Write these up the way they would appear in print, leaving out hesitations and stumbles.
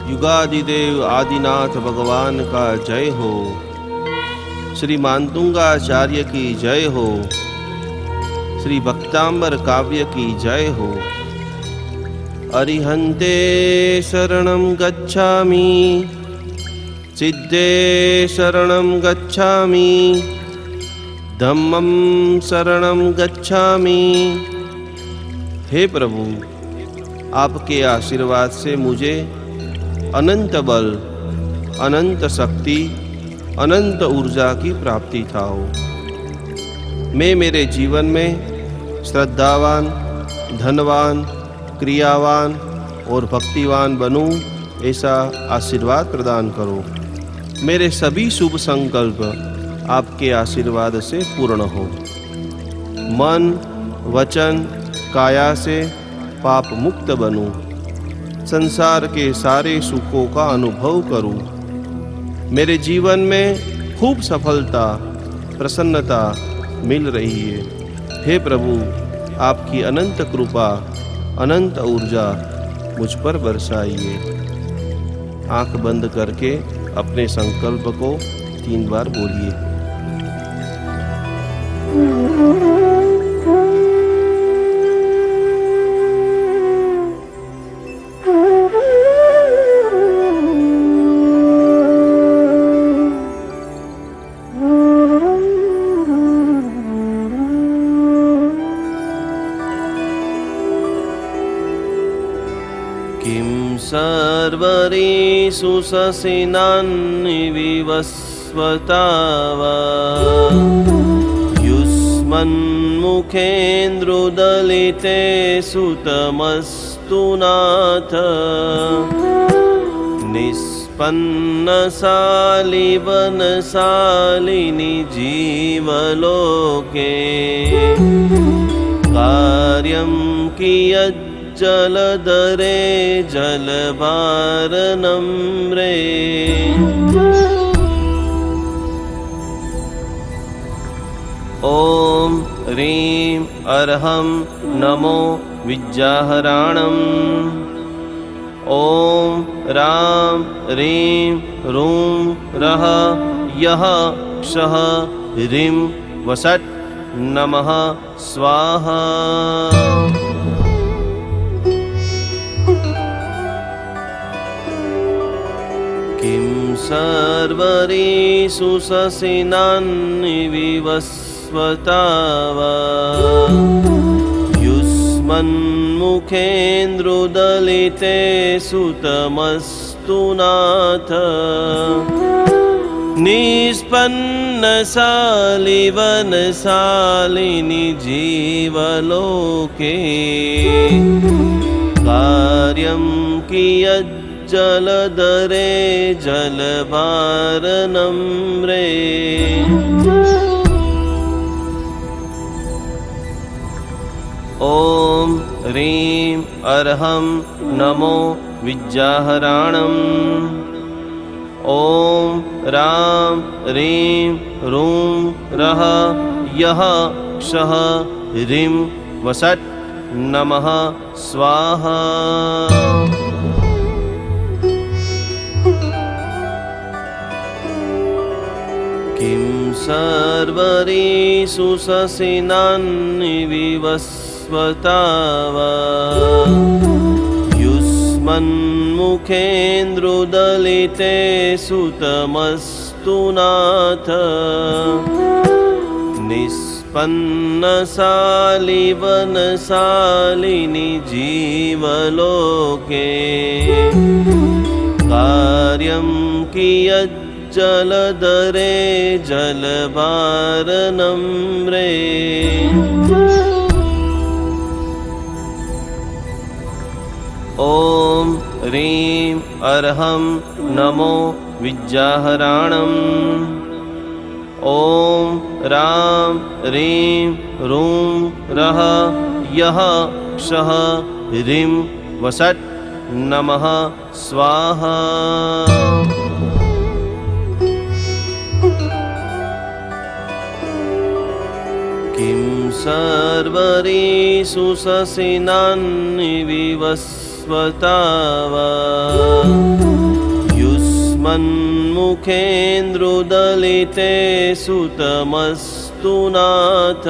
युगादिदेव आदिनाथ भगवान का जय हो। श्री मातुंगाचार्य की जय हो। श्री भक्तांबर काव्य की जय हो। अरिहन्ते शरणं गच्छामि, सिद्धे शरणं गच्छामि, धम्मं शरणं गच्छामि। हे प्रभु, आपके आशीर्वाद से मुझे अनंत बल, अनंत शक्ति, अनंत ऊर्जा की प्राप्ति थाओ। मैं मेरे जीवन में श्रद्धावान, धनवान, क्रियावान और भक्तिवान बनूं, ऐसा आशीर्वाद प्रदान करो। मेरे सभी शुभ संकल्प आपके आशीर्वाद से पूर्ण हो। मन, वचन, काया से पाप मुक्त बनूं। संसार के सारे सुखों का अनुभव करूं। मेरे जीवन में खूब सफलता, प्रसन्नता मिल रही है। हे प्रभु, आपकी अनंत कृपा, अनंत ऊर्जा मुझ पर बरसाइए। आंख बंद करके अपने संकल्प को 3 बार बोलिए। किं सर्वरेषु शशिनान्नि विवस्वतावा, युष्मन्मुखेन्द्रुदलितेषु तमस्तु नाथ। निष्पन्नशालिवनशालिनि जीवलोके, कार्यं कियत् जलधरे जलवारनम्रे। ॐ ह्रीं अर्हं नमो विद्याहराणम्। ॐ रां ह्रीं रूं रः यः क्षः ह्रीं वषट् नमः स्वाहा। किं सर्वरेषु शशिनान्नि विवस्वतावा, युष्मन्मुखेन्द्रुदलितेषु तमस्तु नाथ। निष्पन्नशालिवनशालिनि जीवलोके, कार्यं कियत् जलधरे जलवारनम्रे। ॐ ह्रीं अर्हं नमो विद्याहराणम्। ॐ रां ह्रीं रूं रः यः क्षः ह्रीं वषट् नमः स्वाहा। किं सर्वरेषु शशिनान्नि विवस्वतावा, युष्मन्मुखेन्द्रुदलितेषु तमस्तु नाथ। निष्पन्नशालिवनशालिनि जीवलोके, कार्यं कियत् जलधरे जलवारनम्रे। ॐ ह्रीं अर्हं नमो विद्याहराणम्। ॐ रां ह्रीं रूं रः यः क्षः ह्रीं वषट् नमः स्वाहा। किं सर्वरेषु शशिनान्नि विवस्वतावा, युष्मन्मुखेन्द्रुदलिते सुतमस्तु नाथ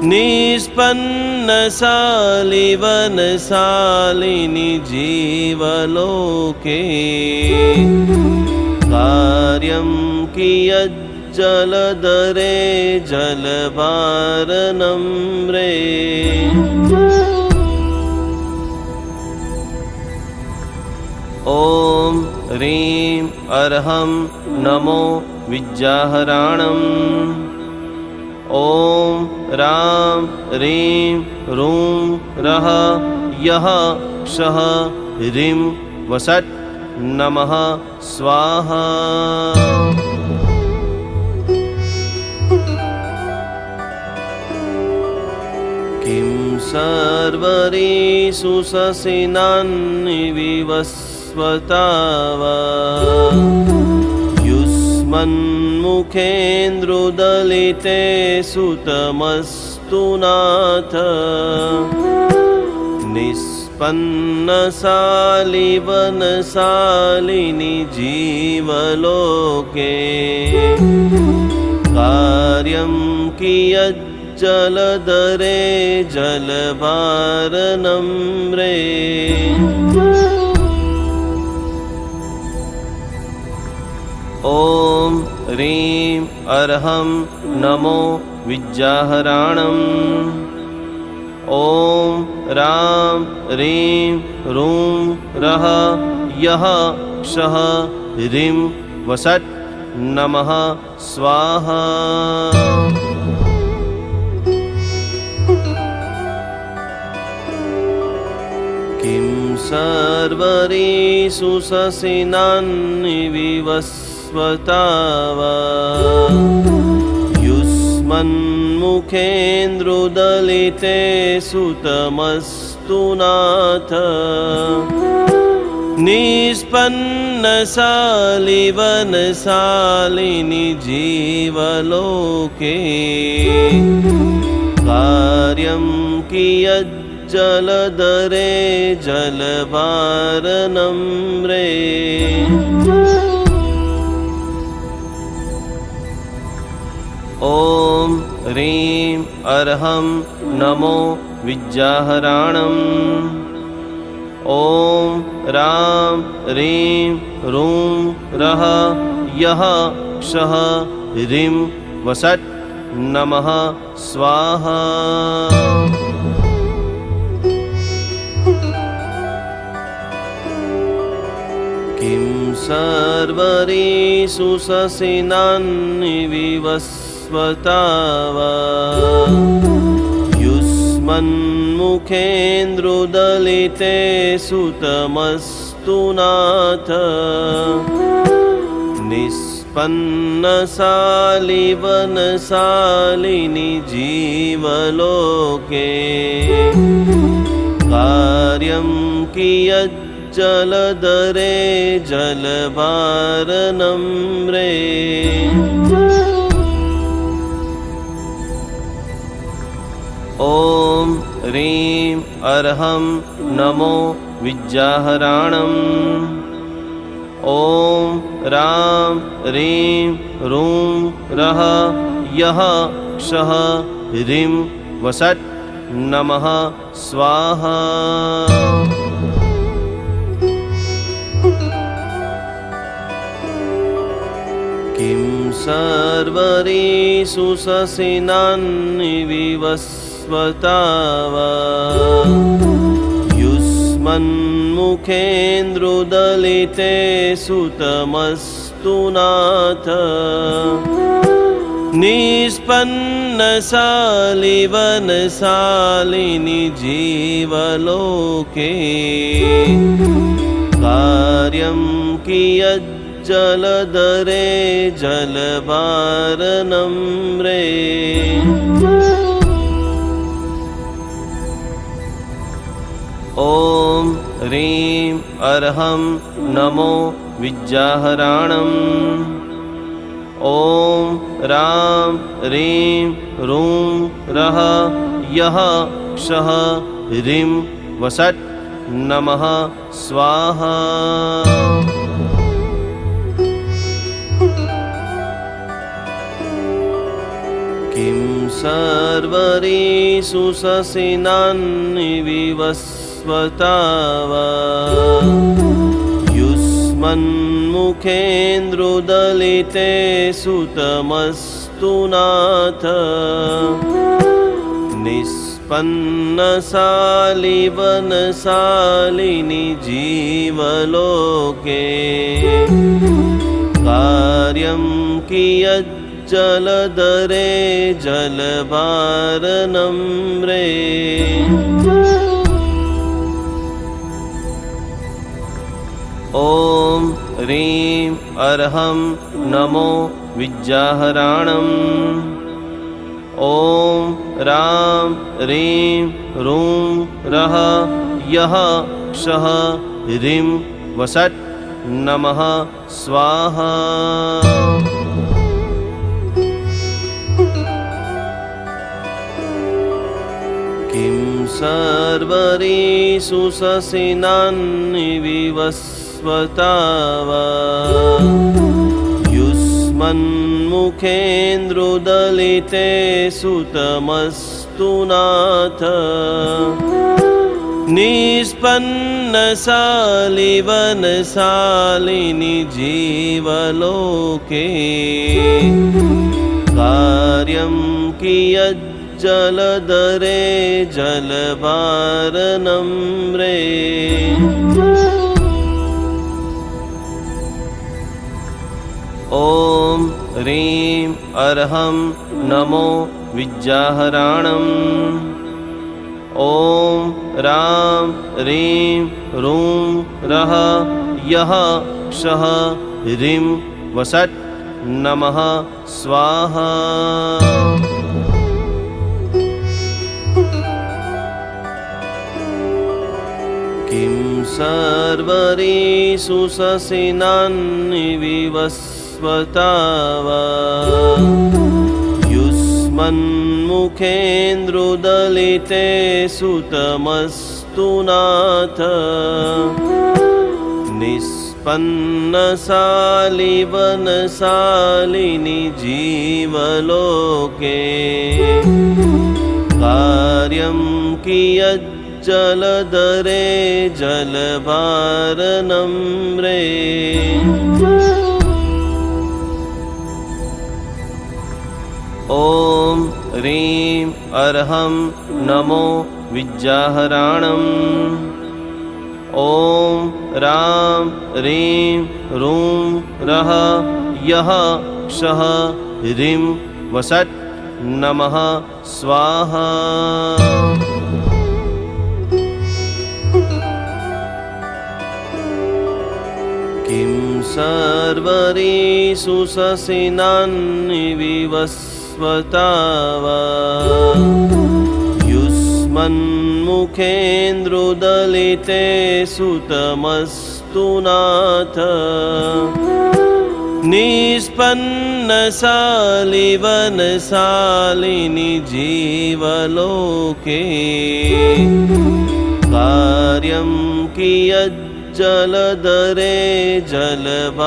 निष्पन्नशालिवनशालिनि जीवलोके कार्यं कियज्जलधरे जलवारनम्रे ॐ ह्रीं अर्हं नमो विद्याहराणम् ॐ रां ह्रीं रूं रः यः क्षः ह्रीं वषट् नमः स्वाहा। किं सर्वरीषु शशिनान्निविवस्वता वा युष्मन्मुखेन्द्रुदलिते सुतमस्तु नाथ निष्पन्नशालिवनशालिनि जीवलोके कार्यं कियज्जलधरे जलवारनम्रे ॐ ह्रीं अर्हं नमो विद्याहराणम् ॐ रां ह्रीं रूं रः यः क्षः ह्रीं वषट् नमः स्वाहा। किं सर्वरीषु शशिनान्निविवस्वता वा युष्मन्मुखेन्द्रुदलिते सुतमस्तु नाथ निष्पन्नशालिवनशालिनि जीवलोके कार्यं कियज्जलधरे जलवारनम्रे ॐ ह्रीं अर्हं नमो विद्याहराणम् ॐ रां ह्रीं रूं रः यः क्षः ह्रीं वषट् नमः स्वाहा। किं सर्वरीषु शशिनान्निविवस्वता वा युष्मन्मुखेन्द्रुदलिते सुतमस्तु नाथ निष्पन्नशालिवनशालिनि जीवलोके कार्यं कियज्जलधरे जलवारनम्रे ॐ ह्रीं अर्हं नमो विद्याहराणम् ॐ रां ह्रीं रूं रः यः क्षः ह्रीं वषट् नमः स्वाहा। किं सर्वरीषु शशिनान्निविवस्वता वा युष्मन्मुखेन्द्रुदलिते सुतमस्तु नाथ निष्पन्नशालिवनशालिनि जीवलोके कार्यं कियज्जलधरे जलवारनम्रे ॐ ह्रीं अर्हं नमो विद्याहराणम् ॐ रां ह्रीं रूं रः यः क्षः ह्रीं वषट् नमः स्वाहा। किं सर्वरीषु शशिनान्निविवस्वता वा युष्मन्मुखेन्द्रुदलिते सुतमस्तु नाथ निष्पन्नशालिवनशालिनि जीवलोके कार्यं कियज्जलधरे जलभारनम्रे ॐ ह्रीं अर्हं नमो विद्याहराणम् ॐ रां ह्रीं रूं रः यः क्षः ह्रीं वषट् नमः स्वाहा। किं सर्वरीषु शशिनान्निविवस्वता वा युष्मन्मुखेन्द्रुदलिते सुतमस्तु नाथ निष्पन्नशालिवनशालिनि जीवलोके कार्यं कियज्जलधरे जलभारनम्रे ॐ ह्रीं अर्हं नमो विद्याहराणम् ॐ रां ह्रीं रूं रः यः क्षः ह्रीं वषट् नमः स्वाहा। किं सर्वरीषु शशिनान्निविवस्वता वा युष्मन्मुखेन्द्रुदलिते सुतमस्तु नाथ निष्पन्नशालिवनशालिनि जीवलोके कार्यं कियज्जलधरे जलभारनम्रे ॐ ह्रीं अर्हं नमो विद्याहराणम् ॐ रां ह्रीं रूं रः यः क्षः ह्रीं वषट् नमः स्वाहा। किं सर्वरीषु शशिनान्निविवस्वता वा युष्मन्मुखेन्द्रुदलिते सुतमस्तु नाथ निष्पन्नशालिवनशालिनि जीवलोके कार्यं कियज्जलधरे जलभारनम्रे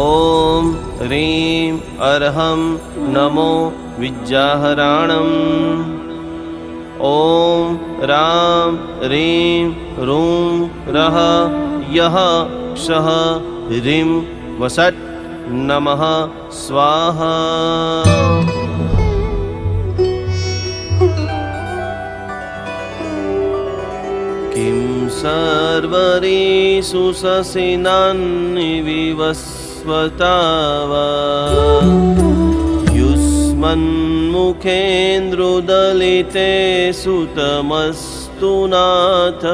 ॐ ह्रीं अर्हं नमो विद्याहराणम् ॐ रां ह्रीं रूं रः यः क्षः ह्रीं वषट् नमः स्वाहा। किं सर्वरीषु शशिनान्निविवस्वता वा युष्मन्मुखेन्द्रुदलिते सुतमस्तु नाथ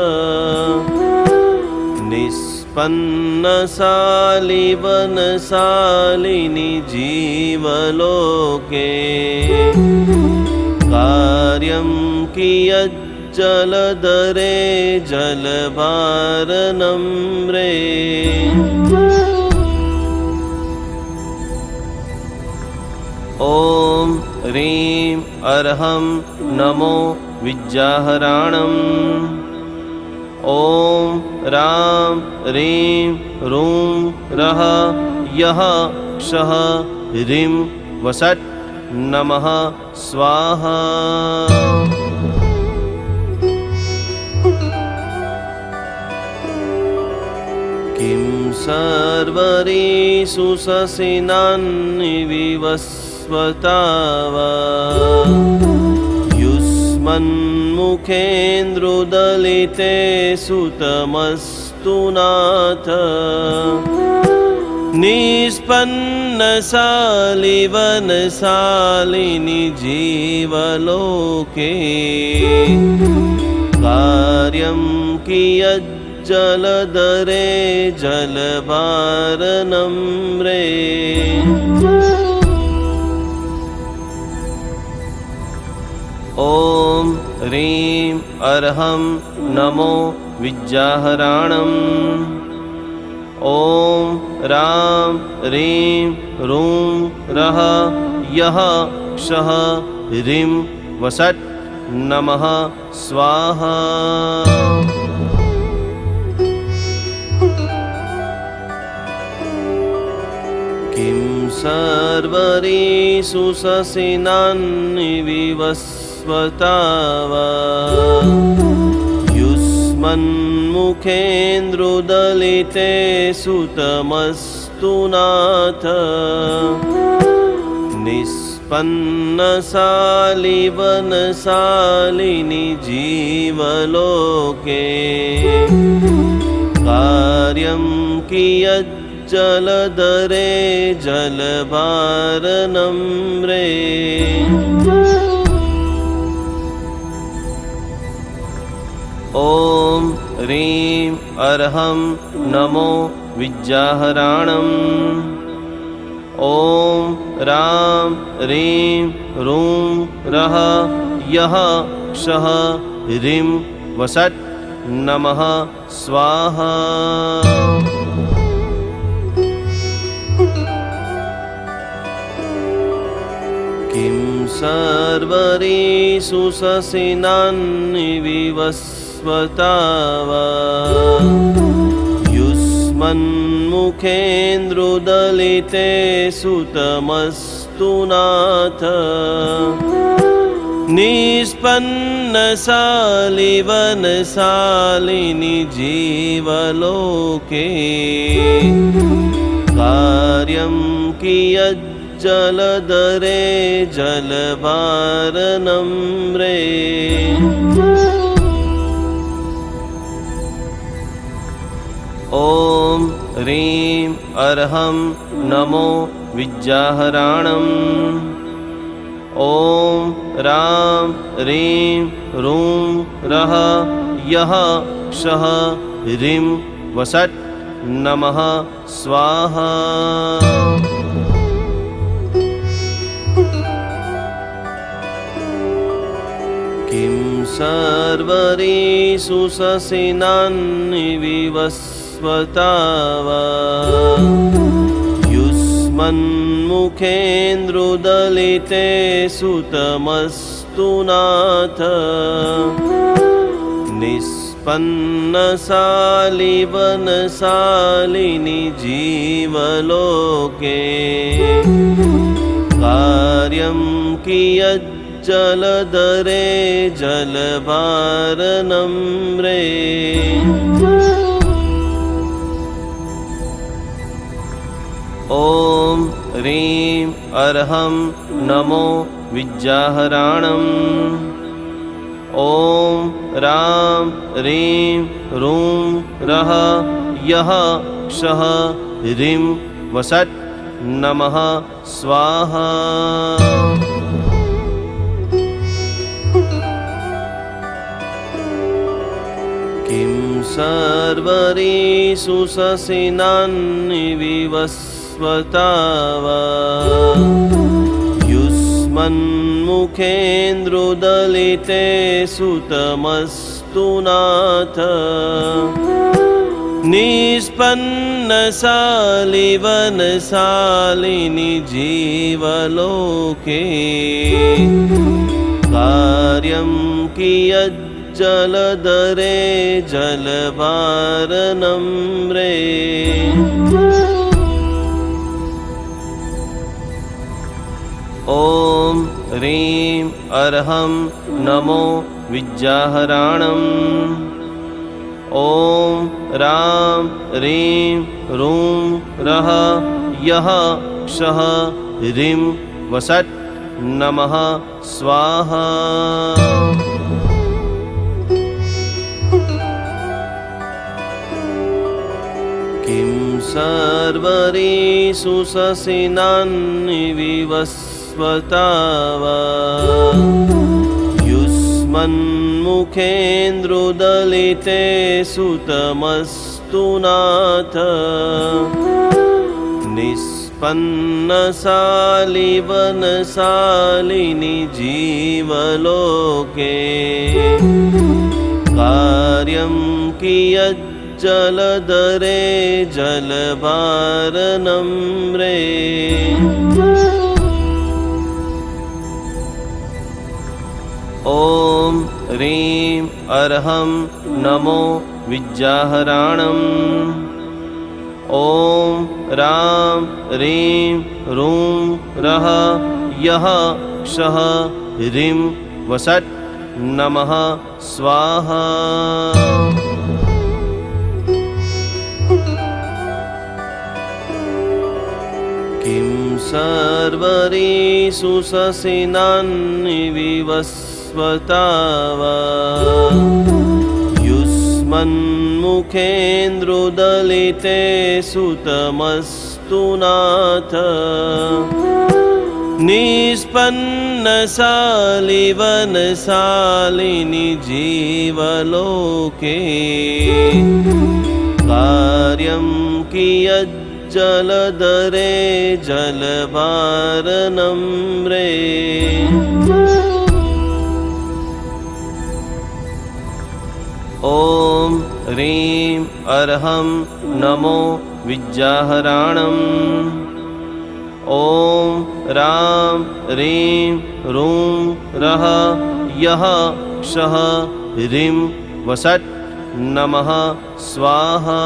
निष्पन्नशालिवनशालिनि जीवलोके कार्यं कियज्जलधरे जलभारनम्रे ॐ ह्रीं अर्हं नमो विद्याहराणम् ॐ रां ह्रीं रूं रः यः क्षः ह्रीं वषट् नमः स्वाहा। किं सर्वरीषु शशिनानि विवस्वतावा युष्मन्मुखेन्द्रुदलिते सुतमस्तु नाथ। निष्पन्नशालिवनशालिनि जीवलोके कार्यं कियज्जलधरे जलभारनम्रे। ॐ ह्रीं अर्हं नमो विद्याहराणम्। ॐ रां ह्रीं रूं रः यः क्षः ह्रीं वषट् नमः स्वाहा। किं सर्वरीषु शशिनानि विवस्वतावा युष्मन्मुखेन्द्रुदलिते सुतमस्तु नाथ। निष्पन्नशालिवनशालिनि जीवलोके कार्यं कियज्जलधरे जलभारनम्रे। ॐ ह्रीं अर्हं नमो विद्याहराणम्। ॐ रां ह्रीं रूं रः यः क्षः ह्रीं वषट् नमः स्वाहा। किं सर्वरीषु शशिनानि विवस्वतावा युष्मन्मुखेन्द्रुदलिते सुतमस्तु नाथ। निष्पन्नशालिवनशालिनि जीवलोके कार्यं कियज्जलधरे जलभारनम्रे। ॐ ह्रीं अर्हं नमो विद्याहराणम्। ॐ रां ह्रीं रूं रः यः क्षः ह्रीं वषट् नमः स्वाहा। किं सर्वरीषु शशिनानि विवस्वतावा युष्मन्मुखेन्द्रुदलिते सुतमस्तु नाथ। निष्पन्नशालिवनशालिनि जीवलोके कार्यं कियज्जलधरे जलभारनम्रे। ॐ ह्रीं अर्हं नमो विद्याहराणम्। ॐ रां ह्रीं रूं रः यः क्षः ह्रीं वषट् नमः स्वाहा। किं सर्वरीषु शशिनानि विवस्वतावा युष्मन्मुखेन्द्रुदलिते सुतमस्तु नाथ। निष्पन्नशालिवनशालिनि जीवलोके कार्यं कियज्जलधरे जलधरे जलभारनम्रे ॐ ह्रीं अर्हं नमो विद्याहराणम् ॐ रां ह्रीं रूं रः यः क्षः ह्रीं वसट् नमः स्वाहा। किं सर्वरीषु शशिनानि विवस्वतावा युष्मन्मुखेन्द्रुदलिते सुतमस्तु नाथ निष्पन्नशालिवनशालिनि जीवलोके कार्यं कियज्जलधरे जलभारनम्रे ॐ ह्रीं अर्हं नमो विद्याहराणम् ॐ रां ह्रीं रूं रः यः क्षः ह्रीं वसट् नमः स्वाहा। किं सर्वरीषु शशिनानि विवस्वतावा युष्मन्मुखेन्द्रुदलिते सुतमस्तु नाथ निष्पन्नशालिवनशालिनि जीवलोके कार्यं कियज्जलधरे जलभारनम्रे ॐ ह्रीं अर्हं नमो विद्याहराणम् ॐ रां ह्रीं रूं रः यः क्षः ह्रीं वसट् नमः स्वाहा।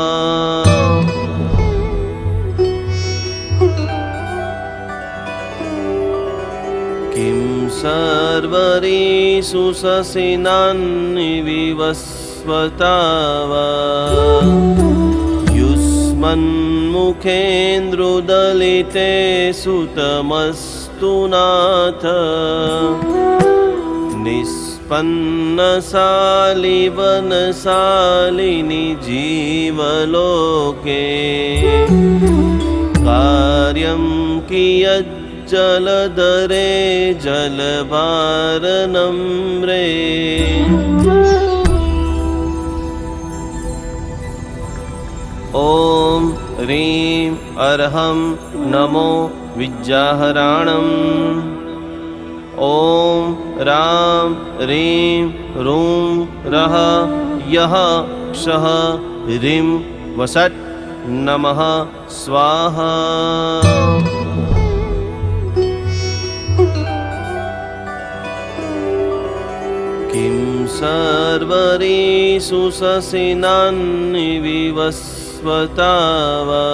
किं सर्वरीषु शशिनानि विवस्वतावा युष्मन्मुखेन्द्रुदलिते सुतमस्तु नाथ निष्पन्नशालिवनशालिनि जीवलोके कार्यं कियज्जलधरे जलभारनम्रे ॐ ह्रीं अर्हं नमो विद्याहराणम् ॐ रां ह्रीं रूं रः यः क्षः ह्रीं वसट् नमः स्वाहा। किं सर्वरीषु शशिनानि विवस्वतावा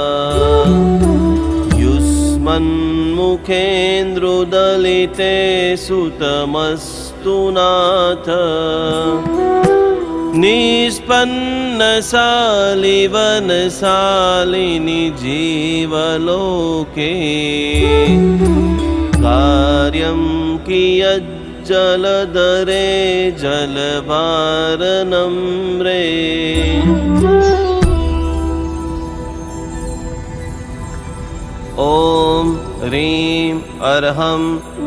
युष्मन्मुखेन्द्रुदलिते सुतमस्तु नाथ निष्पन्नशालिवनशालिनि जीवलोके कार्यं कियज्जलधरे जलभारनम्रे ॐ ह्रीं अर्हं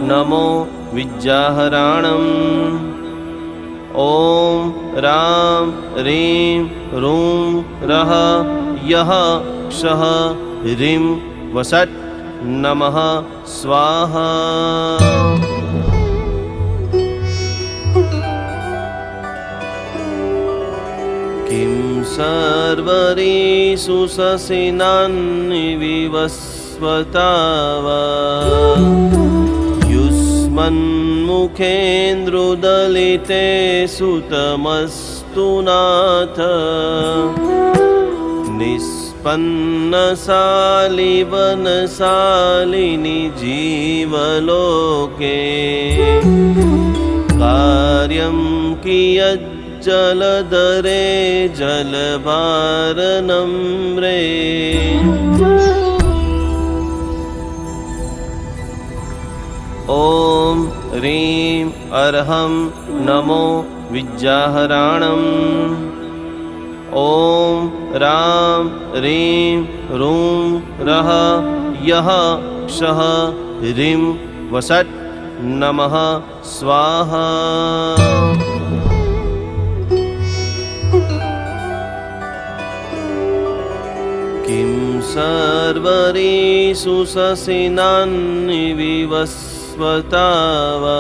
नमो विद्याहराणम् ॐ रां ह्रीं रूं रः यः क्षः ह्रीं वसट् नमः स्वाहा। किं सर्वरीषु शशिनानि विवस्वतावा युष्मन्मुखेन्द्रुदलिते मुखेन्द्रुदलिते सुतमस्तु नाथ निष्पन्नशालिवनशालिनि जीवलोके कार्यं कियज्जलधरे जलभारनम्रे ॐ ह्रीं अर्हं नमो विद्याहराणम् ॐ रां ह्रीं रूं रः यः क्षः ह्रीं वषट् नमः स्वाहा। किं सर्वरीषु शशिनान्निविवस्वतावा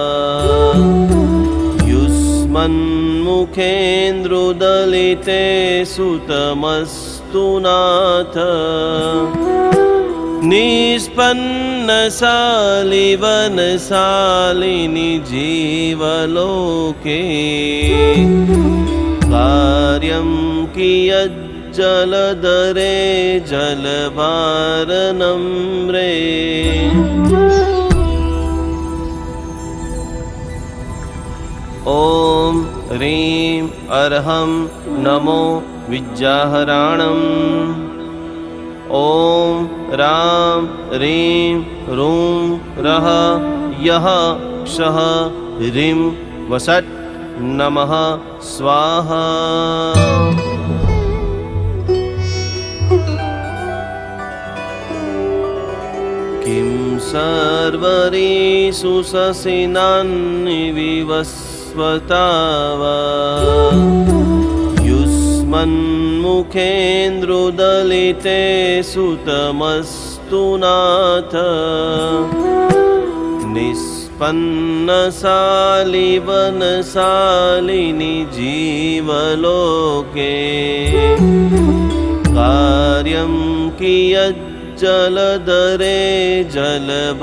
युष्मन्मुखेन्द्रुदलिते सुतमस्तु नाथ निष्पन्नशालिवनशालिनि जीवलोके कार्यं कियज्जलधरे जलभारनम्रे ॐ ह्रीं अर्हं नमो विद्याहराणम् ॐ रां ह्रीं रूं रः यः क्षः ह्रीं वषट् नमः स्वाहा। किं सर्वरीषु शशिनान्निविवस्वतावा युष्मन्मुखेन्द्रुदलिते सुतमस्तु नाथ निष्पन्नशालिवनशालिनि जीवलोके कार्यं कियज्जलधरे जलभारनम्रे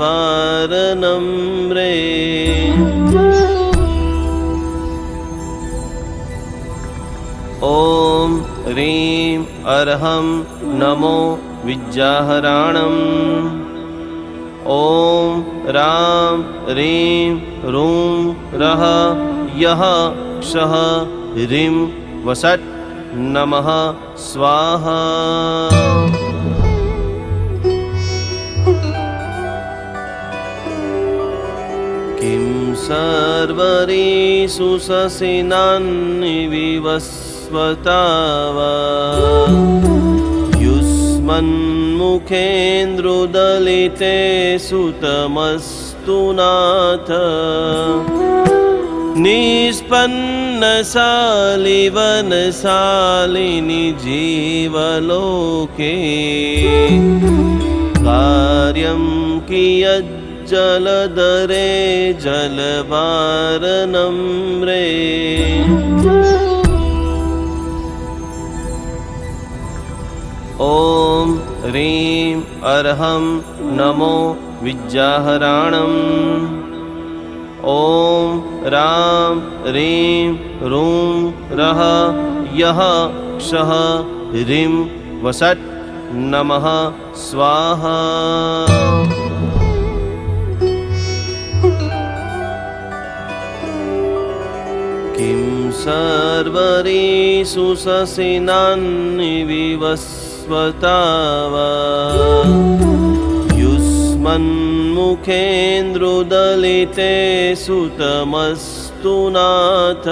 ॐ ह्रीं अर्हं नमो विद्याहराणम् ॐ रां ह्रीं रूं रः यः क्षः ह्रीं वषट् नमः स्वाहा। किं सर्वरीषु शशिनान्निविवस्वतावा युष्मन्मुखेन्द्रुदलिते सुतमस्तु नाथ निष्पन्नशालिवनशालिनि जीवलोके कार्यं कियज्जलधरे जलभारनम्रे ॐ ह्रीं अर्हं नमो विद्याहराणम् ॐ रां ह्रीं रूं रः यः क्षः ह्रीं वषट् नमः स्वाहा। किं सर्वरीषु शशिनान्निविवस्वतावा युष्मन्मुखेन्द्रुदलिते सुतमस्तु नाथ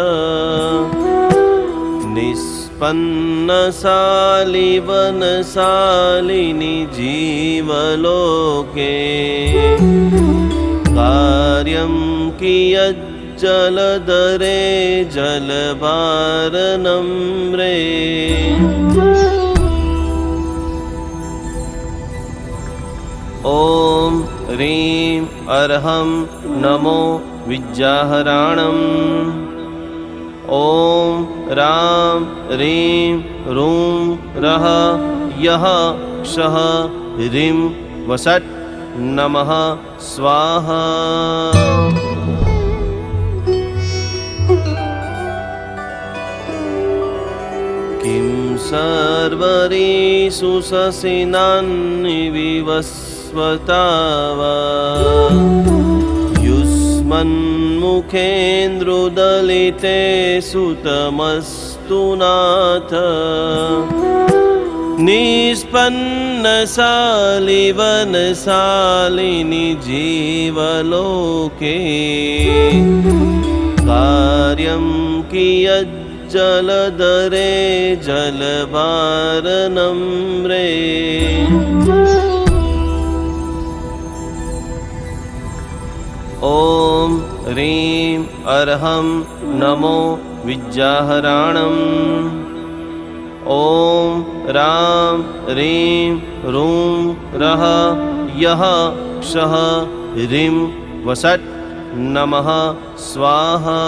निष्पन्नशालिवनशालिनि जीवलोके कार्यं कियज्जलधरे जलभारनम्रे ॐ ह्रीं अर्हं नमो विद्याहराणम् ॐ रां ह्रीं रूं रः यः क्षः ह्रीं वषट् नमः स्वाहा। सर्वरीषु शशिनान्निविवस्वतावा युष्मन्मुखेन्द्रुदलिते सुतमस्तु नाथ निष्पन्नशालिवनशालिनि जीवलोके कार्यं कियज्जलधरे जलवारनम्रे ॐ ह्रीं अर्हं नमो विद्याहराणम् ॐ रां ह्रीं रूं रः यः क्षः ह्रीं वषट् नमः स्वाहा।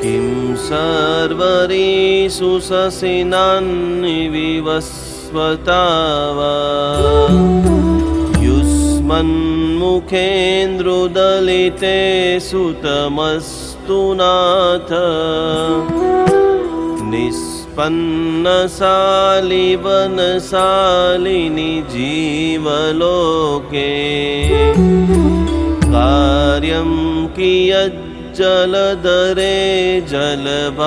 किं सर्वरीषु शशिनान्निविवस्वतावा युष्मन्मुखेन्द्रुदलिते सुतमस्तु नाथ निष्पन्नशालिवनशालिनि जीवलोके कार्यं कियज्जलधरे जलवारनम्रे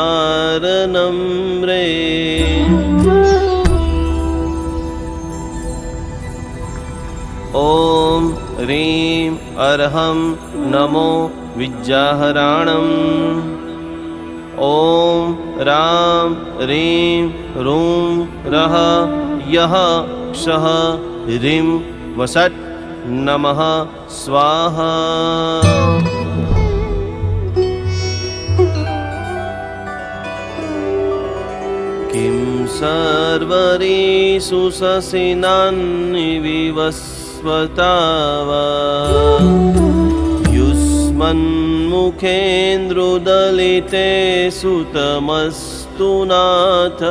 ॐ ह्रीं अर्हं नमो विद्याहराणम् ॐ रां ह्रीं रूं रः यः क्षः ह्रीं वषट् नमः स्वाहा। किं सर्वरीषु शशिनान्निविवस्वतावा युष्मन्मुखेन्द्रुदलिते सुतमस्तु नाथ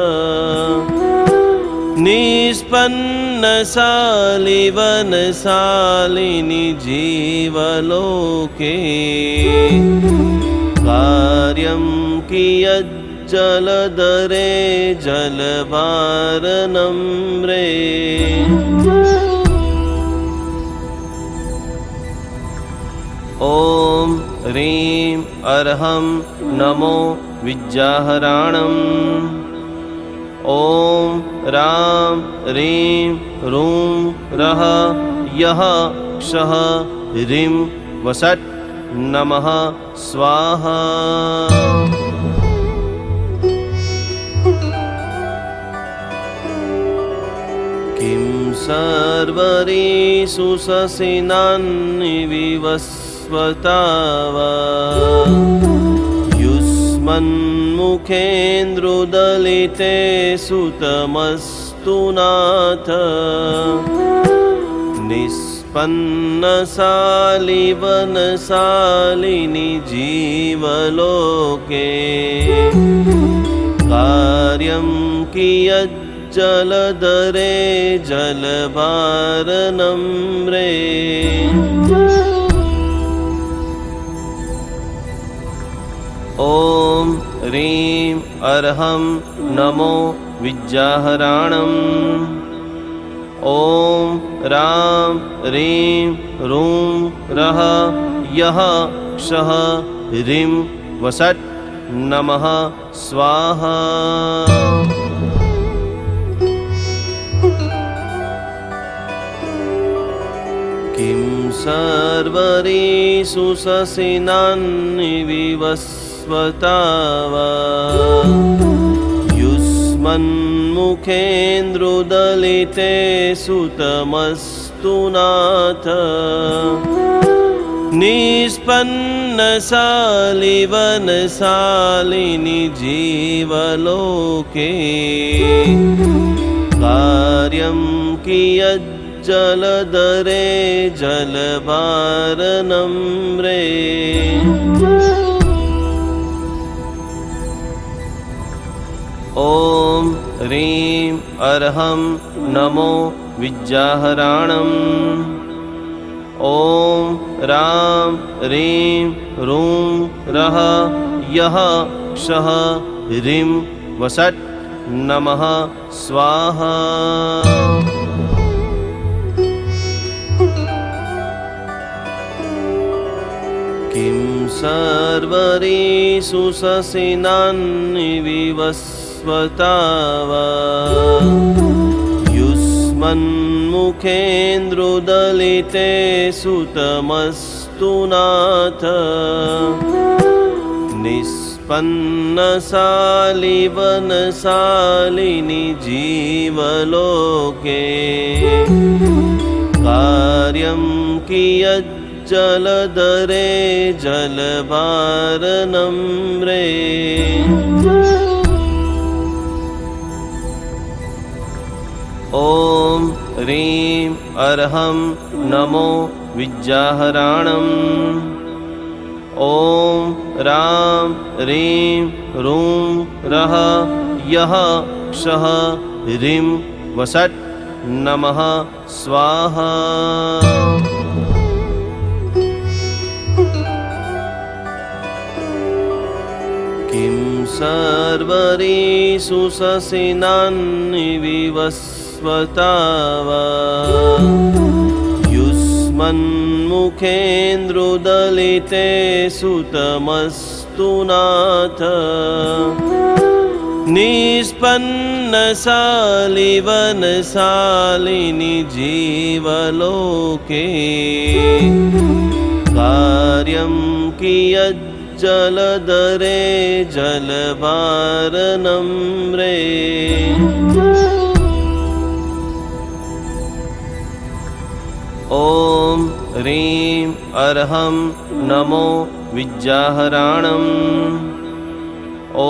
निष्पन्नशालिवनशालिनि जीवलोके कार्यं कियज्जलधरे जलवारनम्रे ॐ ह्रीं अर्हं नमो विद्याहराणम् ॐ रां ह्रीं रूं रः यः क्षः ह्रीं वषट् नमः स्वाहा। किं सर्वरीषु शशिनान्निविवस्वतावा युष्मन्मुखेन्द्रुदलिते सुतमस्तु नाथ निष्पन्नशालिवनशालिनि जीवलोके कार्यं कियज्जलधरे जलवारनम्रे ॐ ह्रीं अर्हं नमो विद्याहराणम् ॐ रां ह्रीं रूं रः यः क्षः ह्रीं वषट् नमः स्वाहा। किं सर्वरीषु शशिनान्निविवस्वतावा युष्मन्मुखेन्द्रुदलिते सुतमस्तु नाथ निष्पन्नशालिवनशालिनि जीवलोके कार्यं कियज्जलधरे जलवारनम्रे ॐ ह्रीं अर्हं नमो विद्याहराणम् ॐ रां ह्रीं रूं रः यः क्षः ह्रीं वषट् नमः स्वाहा। किं सर्वरीषु शशिनानि विवस्वता वा युष्मन्मुखेन्द्रोदलिते सुतमस्तु नाथ। निष्पन्नशालिवनशालिनि जीवलोके कार्यं कियज्जलधरे जलभारनम्रे। ॐ ह्रीं अर्हं नमो विद्याहराणम्। ॐ रां ह्रीं रूं रः यः क्षः ह्रीं वषट् नमः स्वाहा। किं सर्वरीषु शशिनानि विवस्वता वा युष्मन्मुखेन्द्रोदलिते सुतमस्तु नाथ। निष्पन्नशालिवनशालिनि जीवलोके कार्यं कियज्जलधरे जलभारनम्रे। ॐ ह्रीं अर्हं नमो विद्याहराणम्। ॐ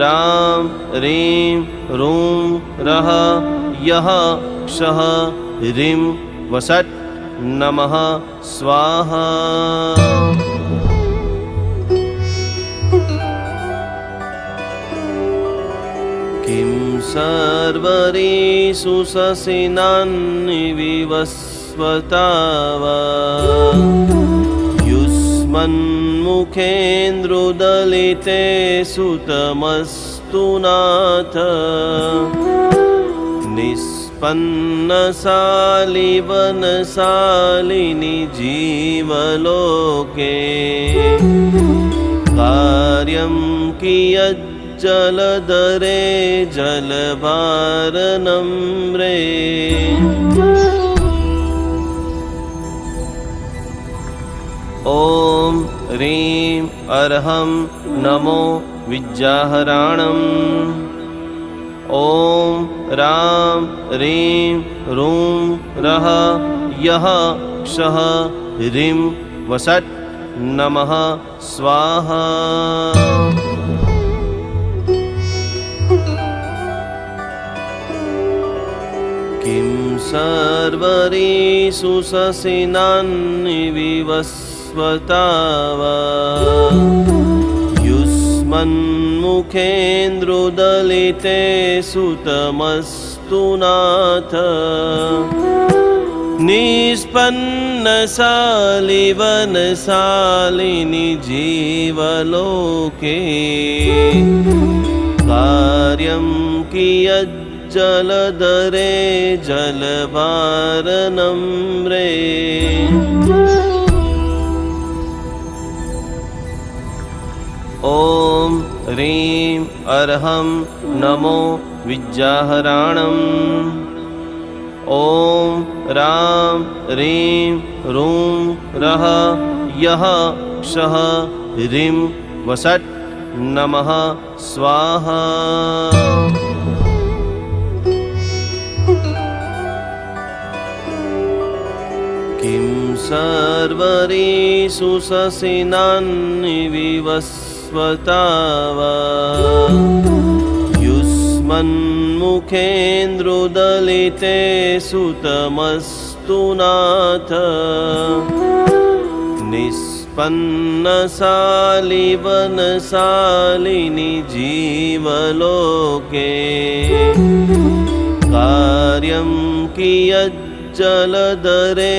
रां ह्रीं रूं रः यः क्षः ह्रीं वषट् नमः स्वाहा। किं सर्वरीषु शशिनानि विवस्वता वा युष्मन्मुखेन्द्रोदलिते सुतमस्तु नाथ। निष्पन्नशालिवनशालिनि जीवलोके कार्यं कियज्जलधरे जलभारनम्रे। ॐ ह्रीं अर्हं नमो विद्याहराणम्। ॐ रां ह्रीं रूं रः यः क्षः ह्रीं वषट् नमः स्वाहा। किं सर्वरीषु शशिनानि विवस्वता वा युष्मन्मुखेन्द्रोदलिते सुतमस्तु नाथ। निष्पन्नशालिवनशालिनि जीवलोके कार्यं कियज्जलधरे जलभारनम्रे। ॐ ह्रीं अर्हं नमो विद्याहराणम्। ॐ रां ह्रीं रूं रः यः क्षः ह्रीं वषट् नमः स्वाहा। किं सर्वरीषु शशिनानि विवस्वता वा युष्मन्मुखेन्द्रोदलिते सुतमस्तु नाथ। निष्पन्नशालिवनशालिनि जीवलोके कार्यं कियज्जलधरे यज्जलधरे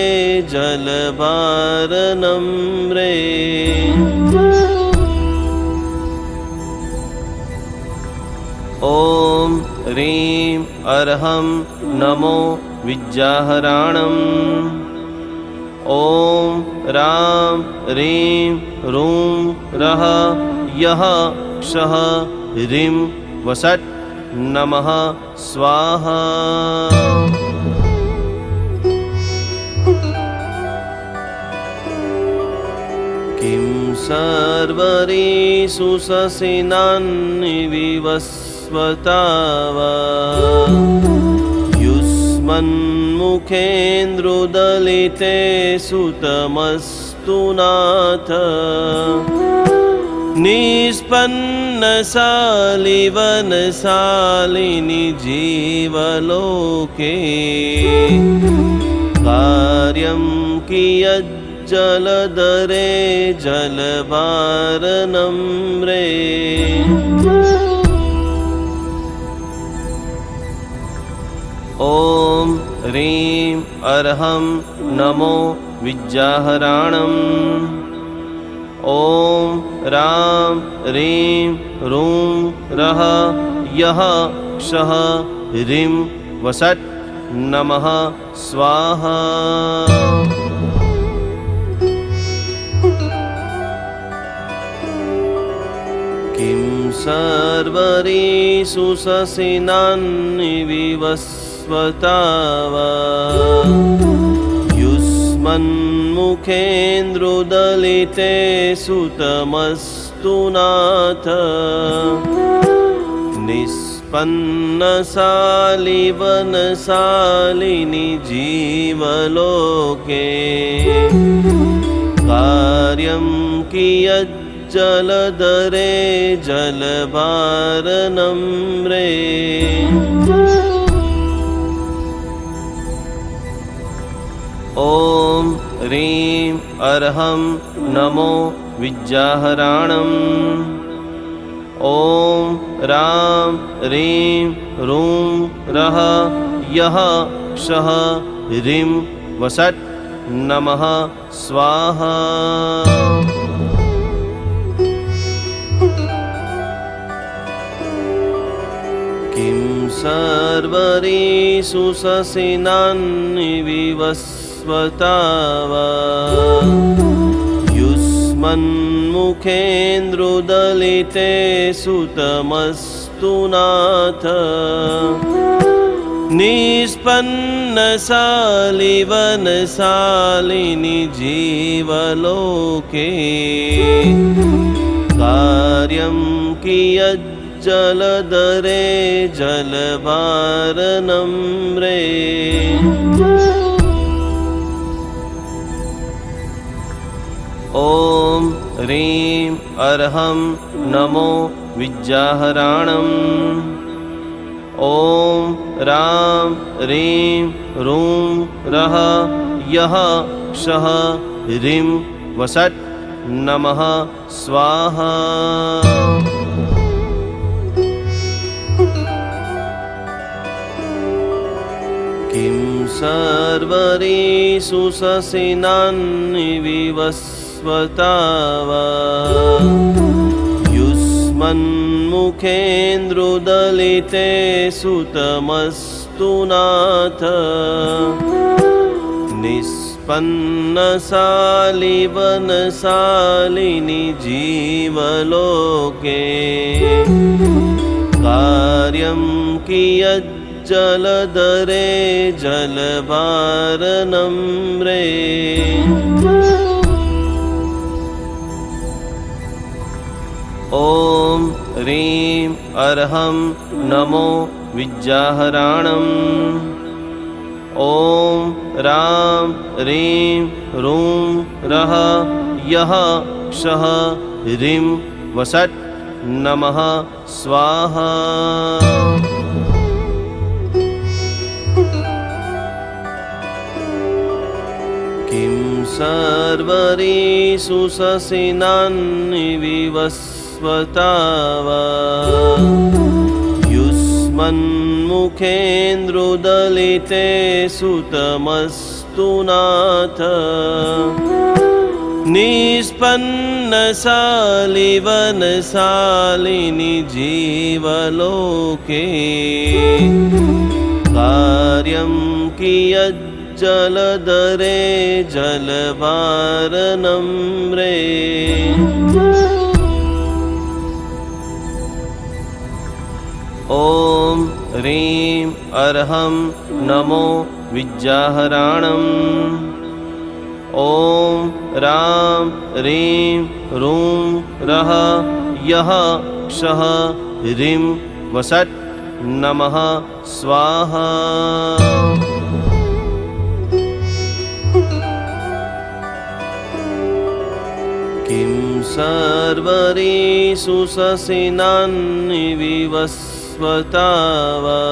जलभारनम्रे ॐ ह्रीं अर्हं नमो विद्याहराणम् ॐ रां ह्रीं रूं रः यः क्षः ह्रीं वसट् नमः स्वाहा। किं सर्वरीषु शशिनान्निविवस्वता वा युष्मन्मुखेन्द्रोदलिते सुतमस्तु नाथ निष्पन्नशालिवनशालिनि जीवलोके कार्यं कियज्जलधरे जलभारनम्रे ॐ ह्रीं अर्हं नमो विद्याहराणम् ॐ रां ह्रीं रूं रः यः क्षः ह्रीं वसट् नमः स्वाहा। किं सर्वरीषु शशिनान्निविवस्वता वा युष्मन्मुखेन्द्रोदलिते सुतमस्तु नाथ निष्पन्नशालिवनशालिनि जीवलोके कार्यं कियज्जलधरे जलभारनम्रे ॐ ह्रीं अर्हं नमो विद्याहराणम् ॐ रां ह्रीं रूं रः यः क्षः ह्रीं वसट् नमः स्वाहा। किं सर्वरीषु शशिनान्निविवस्वता वा युष्मन्मुखेन्द्रोदलिते सुतमस्तु नाथ निष्पन्नशालिवनशालिनि जीवलोके कार्यं कियज्जलधरे जलभारनम्रे ॐ ह्रीं अर्हं नमो विद्याहराणम् ॐ रां ह्रीं रूं रः यः क्षः ह्रीं वसट् नमः स्वाहा। किं सर्वरीषु शशिनान्निविवस्वता वा युष्मन्मुखेन्द्रोदलिते सुतमस्तु नाथ निष्पन्नशालिवनशालिनि जीवलोके कार्यं कियज्जलधरे जलभारनम्रे ॐ ह्रीं अर्हं नमो विद्याहराणम् ॐ रां ह्रीं रूं रः यः क्षः ह्रीं वसट् नमः स्वाहा। किं सर्वरीषु शशिनान्निविवस्वता वा युष्मन्मुखेन्द्रोदलिते मुखेन्द्रुदलिते सुतमस्तु नाथ निष्पन्नशालिवनशालिनि जीवलोके कार्यं कियज्जलधरे जलवारनम्रे ॐ ह्रीं अर्हं नमो विद्याहराणम् ॐ रां ह्रीं रूं रः यः क्षः ह्रीं वषट् नमः स्वाहा। किं सर्वरीषु शशिनानि विवस्वता वा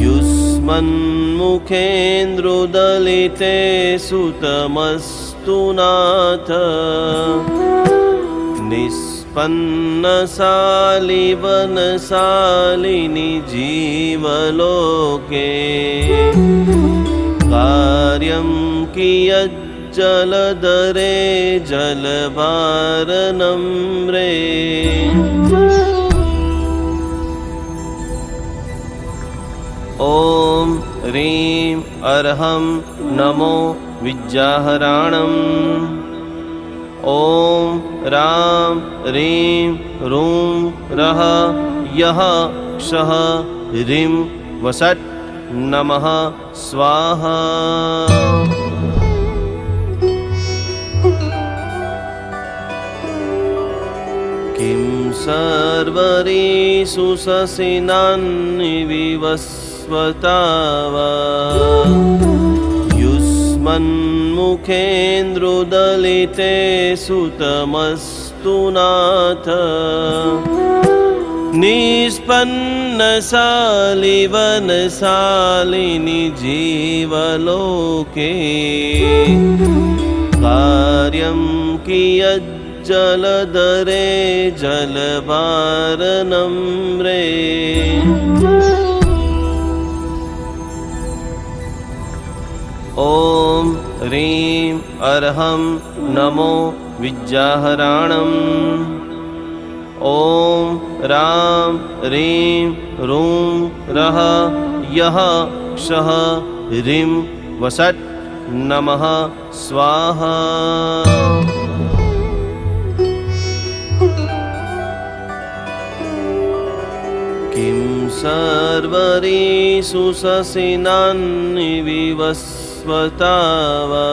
युष्मन्मुखेन्द्रुदलिते सुतमस्तु नाथ निष्पन्नशालिवनशालिनि जीवलोके कार्यं कियज्जलधरे जलवारनम्रे ॐ ह्रीं अर्हं नमो विद्याहराणम् ॐ रां ह्रीं रूं रः यः क्षः ह्रीं वषट् नमः स्वाहा। किं सर्वरीषु शशिनानि विवस्वता वा युष्मन्मुखेन्द्रुदलिते सुतमस्तु नाथ निष्पन्नशालिवनशालिनि जीवलोके कार्यं कियज्जलधरे जलवारनम्रे ॐ ह्रीं अर्हं नमो विद्याहराणम् ॐ रां ह्रीं रूं रः यः क्षः ह्रीं वषट् नमः स्वाहा। किं सर्वरीषु शशिनानि विवस्वता वा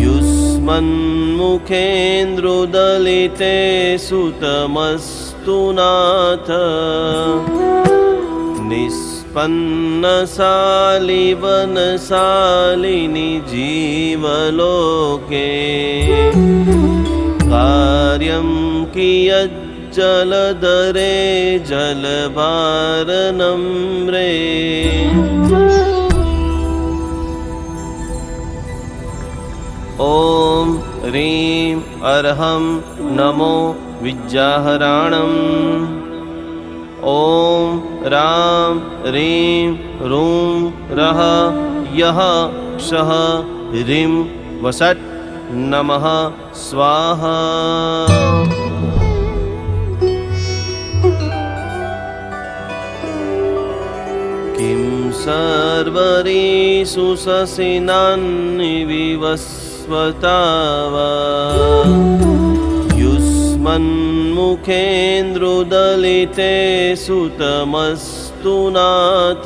युष्मन्मुखेन्द्रुदलिते सुतमस्तु नाथ निष्पन्नशालिवनशालिनि जीवलोके कार्यं कियज्जलधरे जलवारनम्रे ॐ ह्रीं अर्हं नमो विद्याहराणम् ॐ रां ह्रीं रूं रः यः क्षः ह्रीं वषट् नमः स्वाहा। किं सर्वरीषु शशिनानि विवस्वता वा युष्मन्मुखेन्द्रुदलिते सुतमस्तु नाथ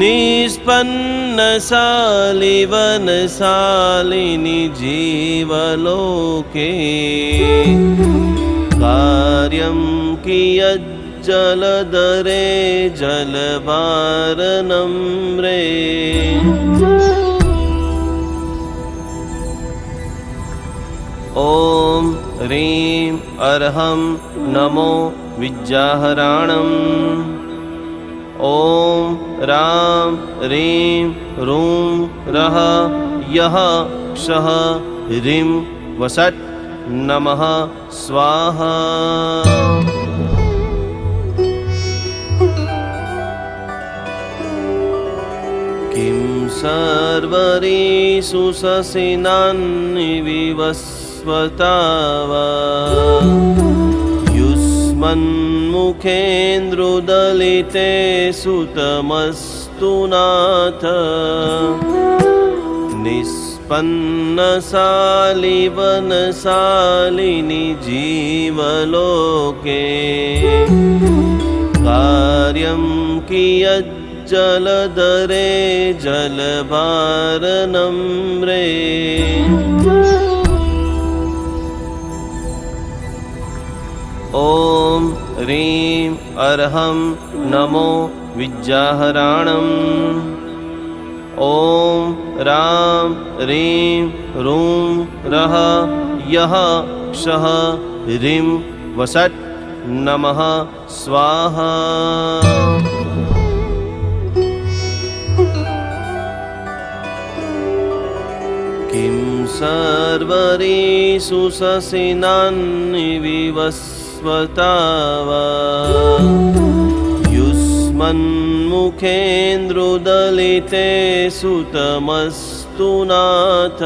निष्पन्नशालिवनशालिनि जीवलोके कार्यं कियज्जलधरे जलवारनम्रे ॐ ह्रीं अर्हं नमो विद्याहराणम् ॐ रां ह्रीं रूं रः यः क्षः ह्रीं वषट् नमः स्वाहा। किं सर्वरीषु शशिनान्निविवस्वता वा युष्मन्मुखेन्द्रुदलिते सुतमस्तु नाथ निष्पन्नशालिवनशालिनि जीवलोके कार्यं कियज्जलधरे जलभारनम्रे ॐ ह्रीं अर्हं नमो विद्याहराणम् ॐ रां ह्रीं रूं रः यः क्षः ह्रीं वषट् नमः स्वाहा। किं सर्वरीषु शशिनान्निविवस्वता वा युष्मन्मुखेन्द्रुदलिते सुतमस्तु नाथ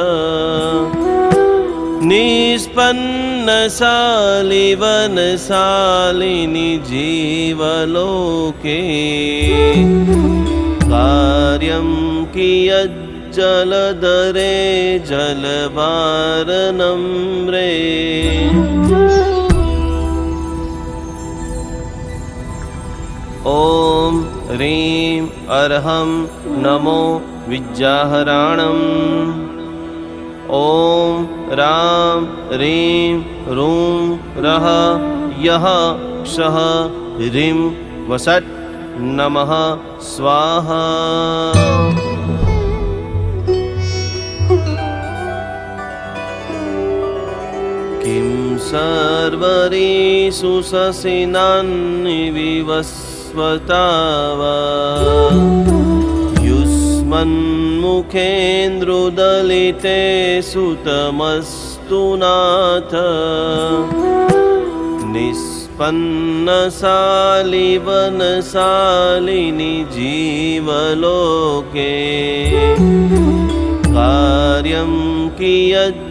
निष्पन्नशालिवनशालिनि जीवलोके कार्यं कियज्जलधरे जलभारनम्रे ॐ ह्रीं अर्हं नमो विद्याहराणम् ॐ रां ह्रीं रूं रः यः क्षः ह्रीं वषट् नमः स्वाहा। किं सर्वरीषु शशिनान्निविवस्वता वा युष्मन्मुखेन्द्रुदलिते सुतमस्तु नाथ निष्पन्नशालिवनशालिनि जीवलोके कार्यं कियज्जलधरे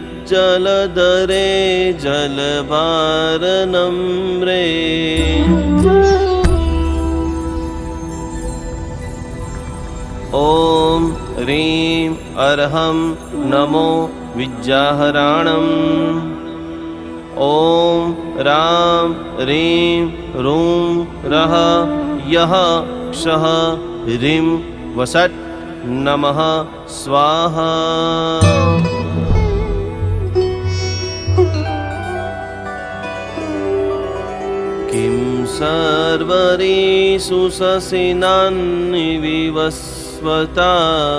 जलभारनम्रे ॐ ह्रीं अर्हं नमो विद्याहराणम् ॐ रां ह्रीं रूं रः यः क्षः ह्रीं वषट् नमः स्वाहा। किं सर्वरीषु शशिनान्निविवस्वता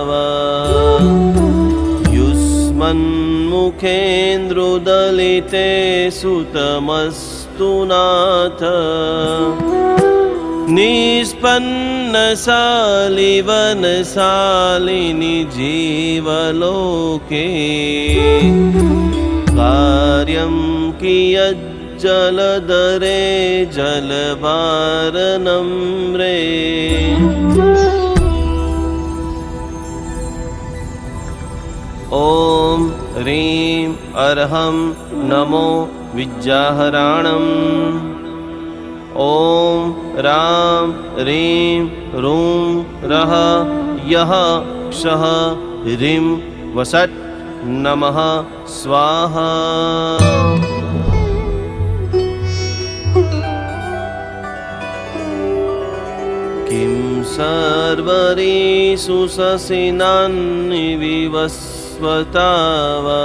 वा युष्मन्मुखेन्द्रुदलिते सुतमस्तु नाथ निष्पन्नशालिवनशालिनि जीवलोके कार्यं कियज्जलधरे जलभारनम्रे ॐ ह्रीं अर्हं नमो विद्याहराणम् ॐ रां ह्रीं रूं रः यः क्षः ह्रीं वषट् नमः स्वाहा। किं सर्वरीषु शशिनान्निविवस्वता वा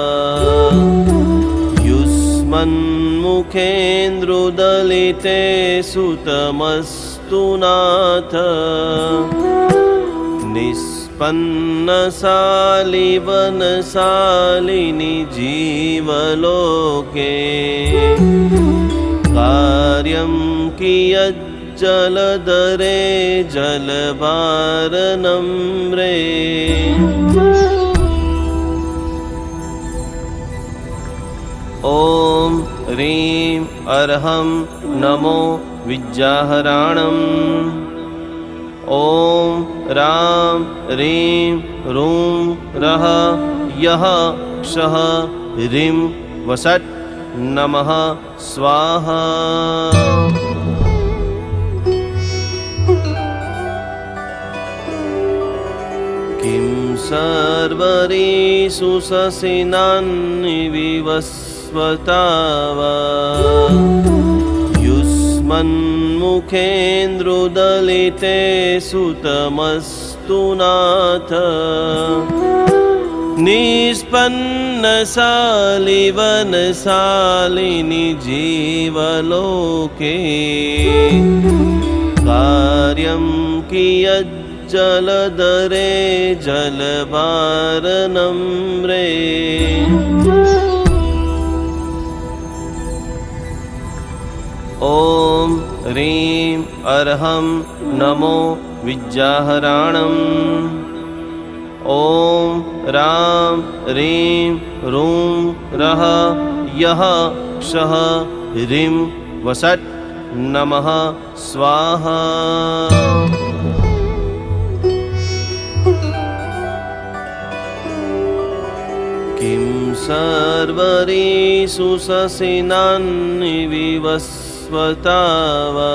युष्मन्मुखेन्द्रुदलिते सुतमस्तु नाथ निष्पन्नशालिवनशालिनि जीवलोके कार्यं कियज्जलधरे जलभारनम्रे ॐ ह्रीं अर्हं नमो विद्याहराणम् ॐ राम रीं रूं रः यः क्षः ह्रीं वषट् नमः स्वाहा। किं सर्वरीषु शशिनानि विवस्वतावा युष्मन्मुखेन्द्रुदलिते सुतमस्तु नाथ। निष्पन्नशालिवनशालिनि जीवलोके कार्यं कियज्जलधरे जलवारनम्रे। ॐ ह्रीं अर्हं नमो विद्याहराणम्। ॐ रां रीं रूं रः यः क्षः ह्रीं वषट् नमः स्वाहा। किं सर्वरीषु शशिनानि विवस्वतावा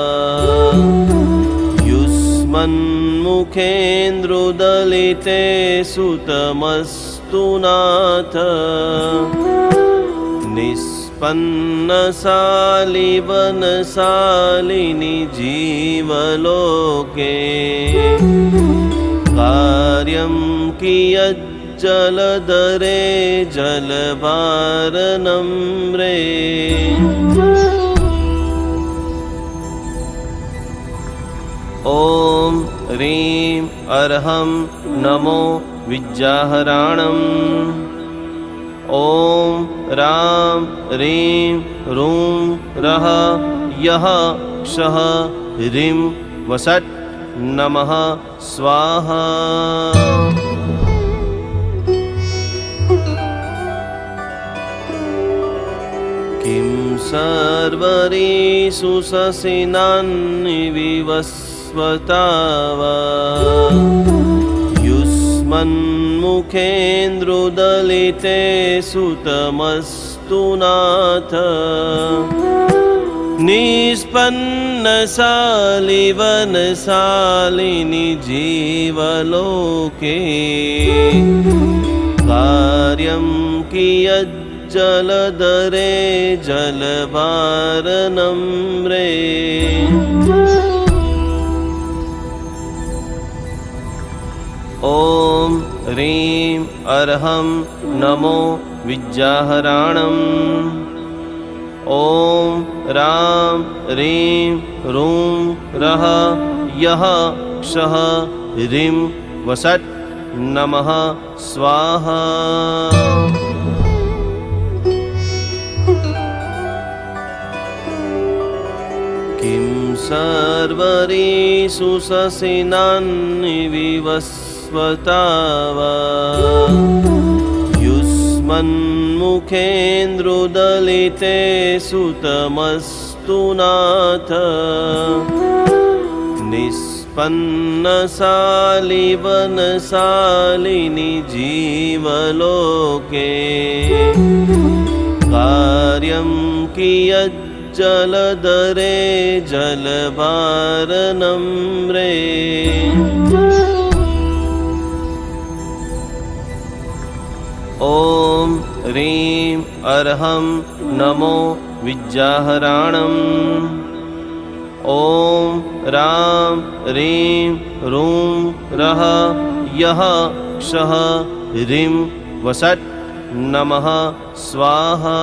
युष्मन्मुखेन्द्रुदलिते सुतमस्तु नाथ। निष्पन्नशालिवनशालिनि जीवलोके कार्यं कियज्जलधरे जलवारनम्रे। ॐ ह्रीं अर्हं नमो विद्याहराणम्। ॐ रां रीं रूं रः यः क्षः ह्रीं वषट् नमः स्वाहा। किं सर्वरीषु शशिनानि विवस्वतावा युष्मन्मुखेन्द्रुदलिते सुतमस्तु नाथ। निष्पन्नशालिवनशालिनि जीवलोके कार्यं कियज्जलधरे जलवारनम्रे। ॐ ह्रीं अर्हं नमो विद्याहराणम्। ॐ रां रीं रूं रः यः क्षः ह्रीं वषट् नमः स्वाहा। किं सर्वरीषु शशिनानि विवस्वतावा युष्मन्मुखेन्द्रुदलिते सुतमस्तु नाथ। निष्पन्नशालिवनशालिनि जीवलोके कार्यं कियज्जलधरे जलवारनम्रे। ॐ ह्रीं अर्हं नमो विद्याहराणम्। ॐ रां रीं रूं रः यः क्षः ह्रीं वषट् नमः स्वाहा।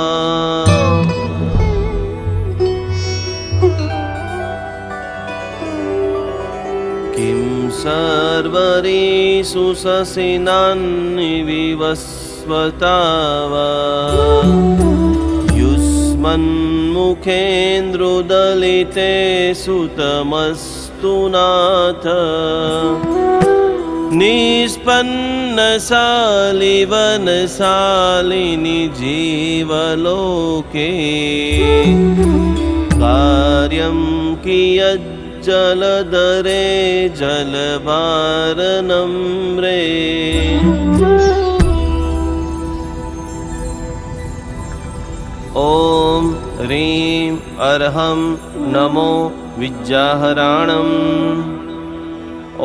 किं सर्वरीषु शशिनानि विवस्वतावा युष्मन्मुखेन्द्रुदलिते सुतमस्तु नाथ। निष्पन्नशालिवनशालिनि जीवलोके कार्यं कियज्जलधरे जलधरे जलभारनम्रे ॐ ह्रीं अर्हं नमो विद्याहराणम्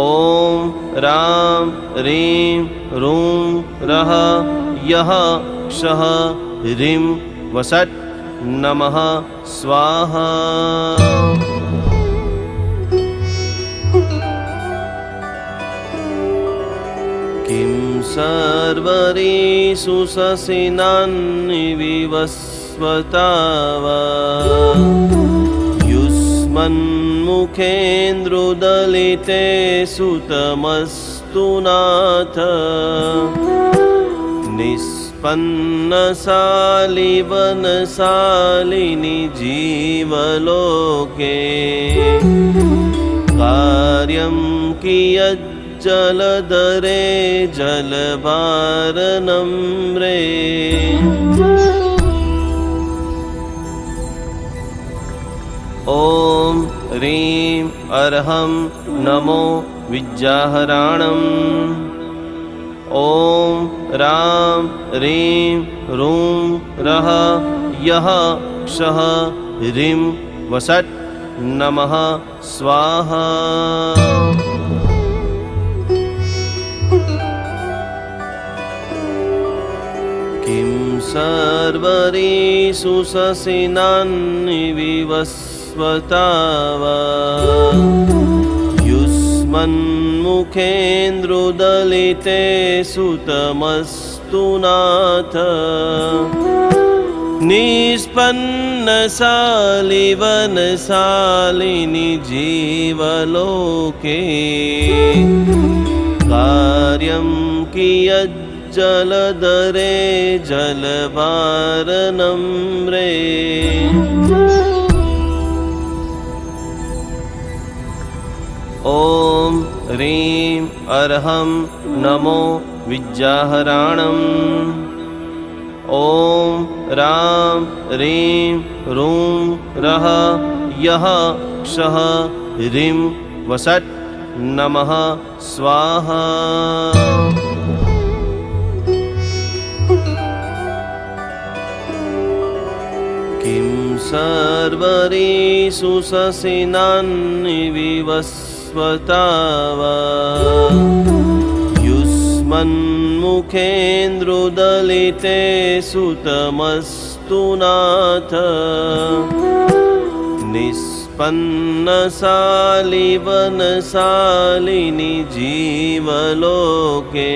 ॐ रां ह्रीं रूं रः यः क्षः ह्रीं वसट् नमः स्वाहा। किं सर्वरीषु शशिनानि विवस्वता वा युष्मन्मुखेन्द्रुदलिते सुतमस्तु नाथ निष्पन्नशालिवनशालिनि जीवलोके कार्यं कियज्जलधरे जलभारनम्रे ॐ ह्रीं अर्हं नमो विद्याहराणम् ॐ रां ह्रीं रूं रः यः क्षः ह्रीं वसट् नमः स्वाहा। किं सर्वरीषु शशिनानि विवस्वता वा युष्मन्मुखेन्द्रुदलिते सुतमस्तु नाथ निष्पन्नशालिवनशालिनि जीवलोके कार्यं कियज्जलधरे जलभारनम्रे ॐ ह्रीं अर्हं नमो विद्याहराणम् ॐ रां ह्रीं रूं रः यः क्षः ह्रीं वसट् नमः स्वाहा। किं सर्वरीषु शशिनानि विवस्वता वा युष्मन्मुखेन्द्रुदलिते सुतमस्तु नाथ निष्पन्नशालिवनशालिनि जीवलोके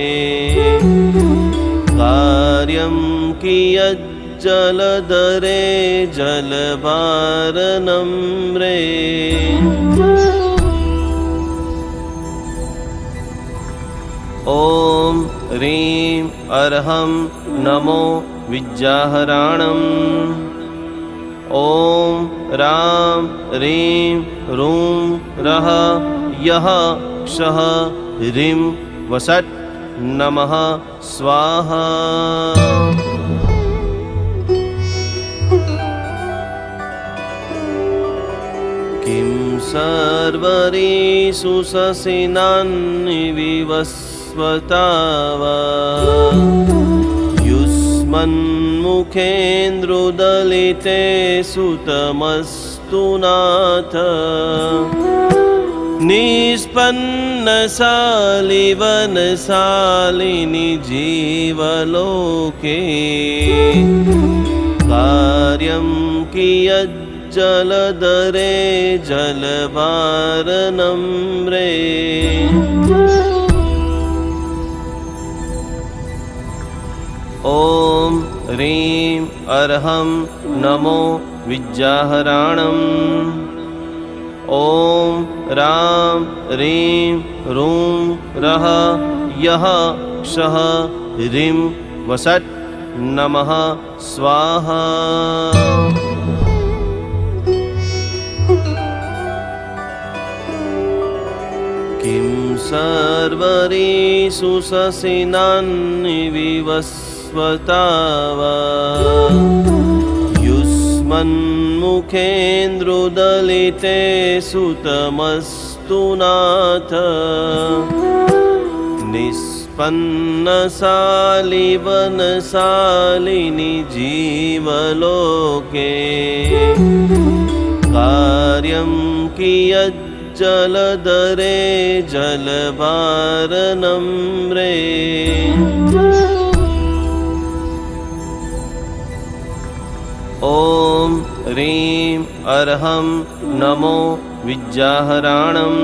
कार्यं कियज्जलधरे जलभारनम्रे ॐ ह्रीं अर्हं नमो विद्याहराणम् ॐ रां ह्रीं रूं रः यः क्षः ह्रीं वसट् नमः स्वाहा। किं सर्वरीषु शशिनानि विवस्वता वा युष्मन्मुखेन्द्रुदलिते सुतमस्तु नाथ निष्पन्नशालिवनशालिनि जीवलोके कार्यं कियज्जलधरे जलभारनम्रे ॐ ह्रीं अर्हं नमो विद्याहराणम् ॐ रां ह्रीं रूं रः यः क्षः ह्रीं वसट् नमः स्वाहा। किं सर्वरीषु शशिनानि विवस्वता वा युष्मन्मुखेन्द्रुदलिते सुतमस्तु नाथ निष्पन्नशालिवनशालिनि जीवलोके कार्यं कियज्जलधरे जलभारनम्रे ॐ ह्रीं अर्हं नमो विद्याहराणम्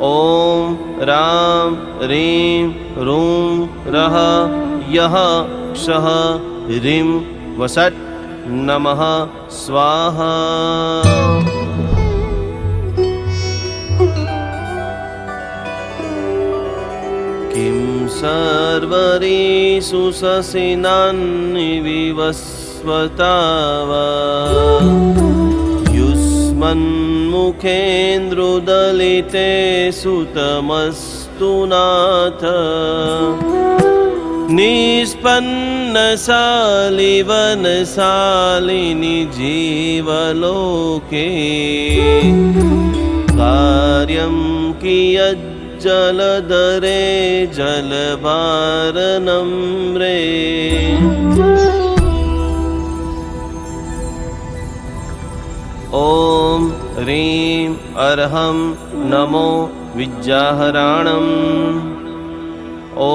ॐ रां ह्रीं रूं रः यः क्षः ह्रीं वषट् नमः स्वाहा। किं सर्वरीषु शशिनानि विवस्वतावा युष्मन्मुखेन्द्रुदलिते सुतमस्तु नाथ निष्पन्नशालिवनशालिनि जीवलोके कार्यं कियज्जलधरे जलभारनम्रे ॐ ह्रीं अर्हं नमो विद्याहराणम् ॐ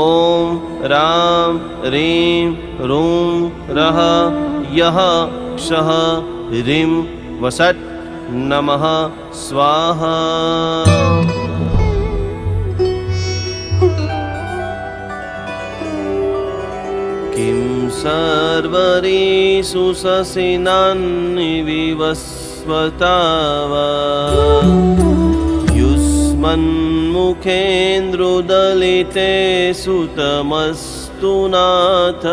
रां ह्रीं रूं रः यः क्षः ह्रीं वषट् नमः स्वाहा। किं सर्वरीषु शशिनानि विवस्वतावा युष्मन्मुखेन्द्रुदलिते सुतमस्तु नाथ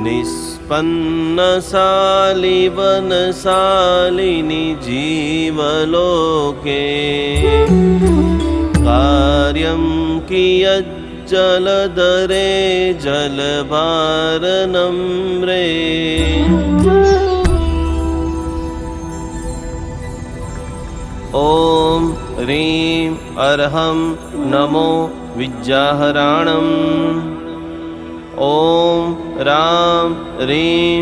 निष्पन्नशालिवनशालिनि जीवलोके कार्यं कियज्जलधरे जलभारनम्रे ॐ ह्रीं अर्हं नमो विद्याहराणम् ॐ रां ह्रीं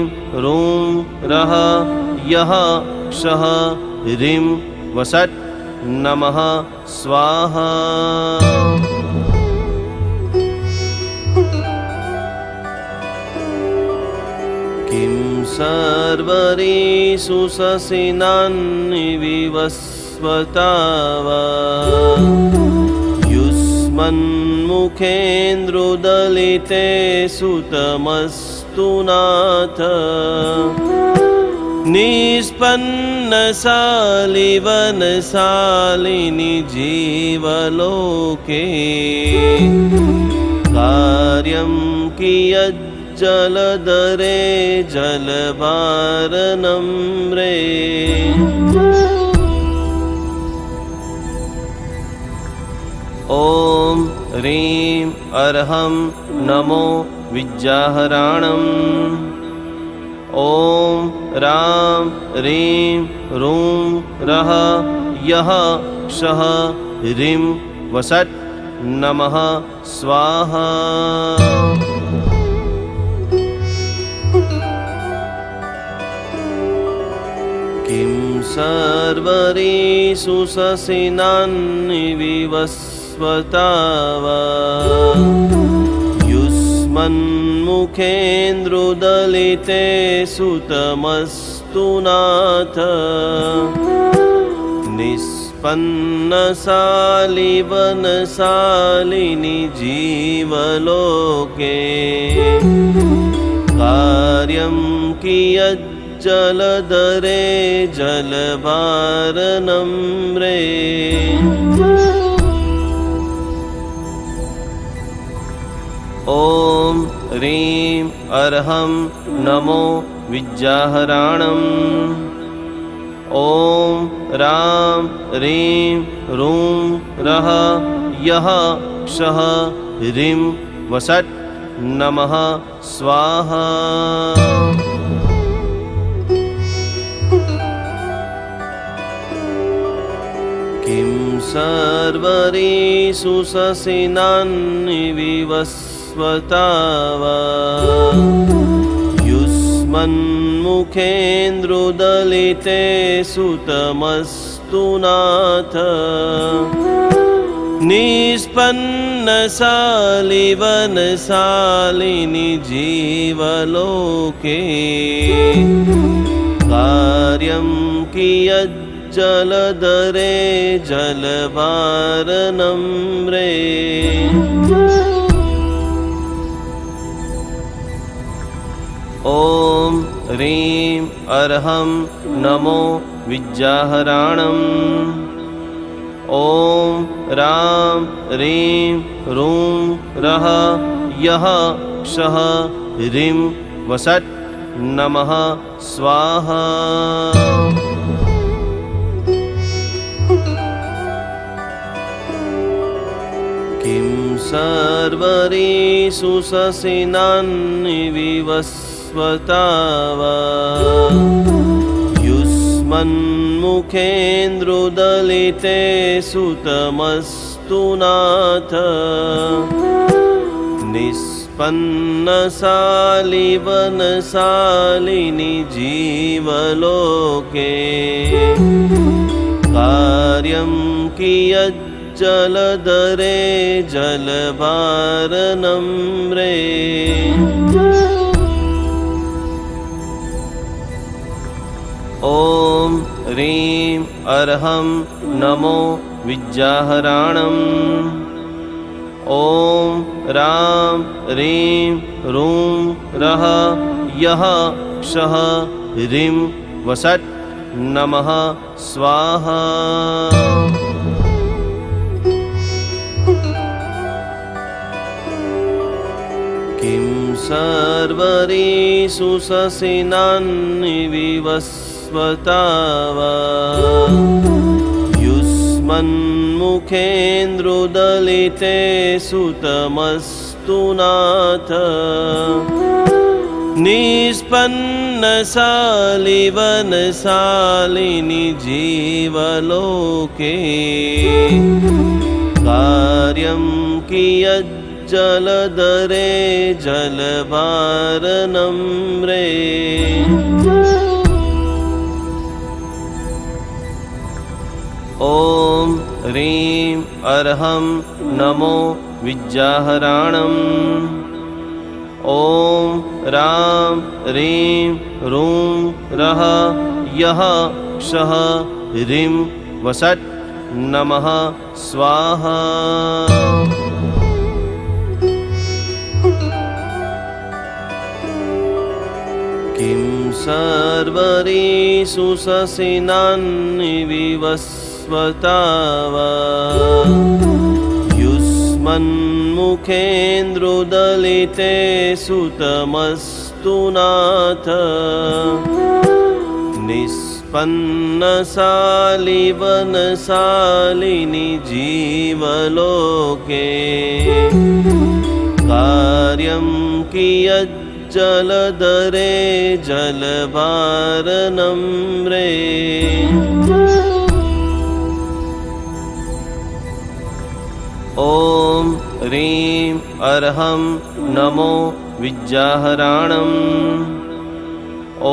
रूं रः यः क्षः ह्रीं वषट् नमः स्वाहा। किं सर्वरीषु शशिनानि विवस्वतावा युष्मन्मुखेन्द्रुदलिते सुतमस्तु नाथ निष्पन्नशालिवनशालिनि जीवलोके कार्यं कियज्जलधरे जलभारनम्रे ॐ ह्रीं अर्हं नमो विद्याहराणम् ॐ रां ह्रीं रूं रः यः क्षः ह्रीं वषट् नमः स्वाहा। किं सर्वरीषु शशिनानि विवस्वतावा युष्मन्मुखेन्द्रुदलिते सुतमस्तु नाथ निष्पन्नशालिवनशालिनि जीवलोके कार्यं कियज्जलधरे जलभारनम्रे ॐ ह्रीं अर्हं नमो विद्याहराणम् ॐ रां ह्रीं रूं रः यः क्षः ह्रीं वषट् नमः स्वाहा। किं सर्वरीषु शशिनान्निविवस्वता वा युष्मन्मुखेन्द्रुदलिते सुतमस्तु नाथ निष्पन्नशालिवनशालिनि जीवलोके कार्यं कियज्जलधरे जलवारनम्रे ॐ ह्रीं अर्हं नमो विद्याहराणम् ॐ रां ह्रीं रूं रः यः क्षः ह्रीं वषट् नमः स्वाहा। किं सर्वरीषु शशिनान्निविवस्वता वा युष्मन्मुखेन्द्रुदलिते सुतमस्तु नाथ निष्पन्नशालिवनशालिनि जीवलोके कार्यं कियज्जलधरे जलवारनम्रे ॐ ह्रीं अर्हं नमो विद्याहराणम् ॐ रां ह्रीं रूं रः यः क्षः ह्रीं वषट् नमः स्वाहा। किं सर्वरीषु शशिनान्निविवस्वता वा युष्मन्मुखेन्द्रुदलिते सुतमस्तु नाथ निष्पन्नशालिवनशालिनि जीवलोके कार्यं कियज्जलधरे जलवारनम्रे ॐ ह्रीं अर्हं नमो विद्याहराणम् ॐ रां ह्रीं रूं रः यः क्षः ह्रीं वषट् नमः स्वाहा। किं सर्वरीषु शशिनान्निविवस्वता वा युष्मन्मुखेन्द्रुदलिते सुतमस्तु नाथ निष्पन्नशालिवनशालिनि जीवलोके कार्यं कियज्जलधरे जलवारनम्रे ॐ ह्रीं अर्हं नमो विद्याहराणम् ॐ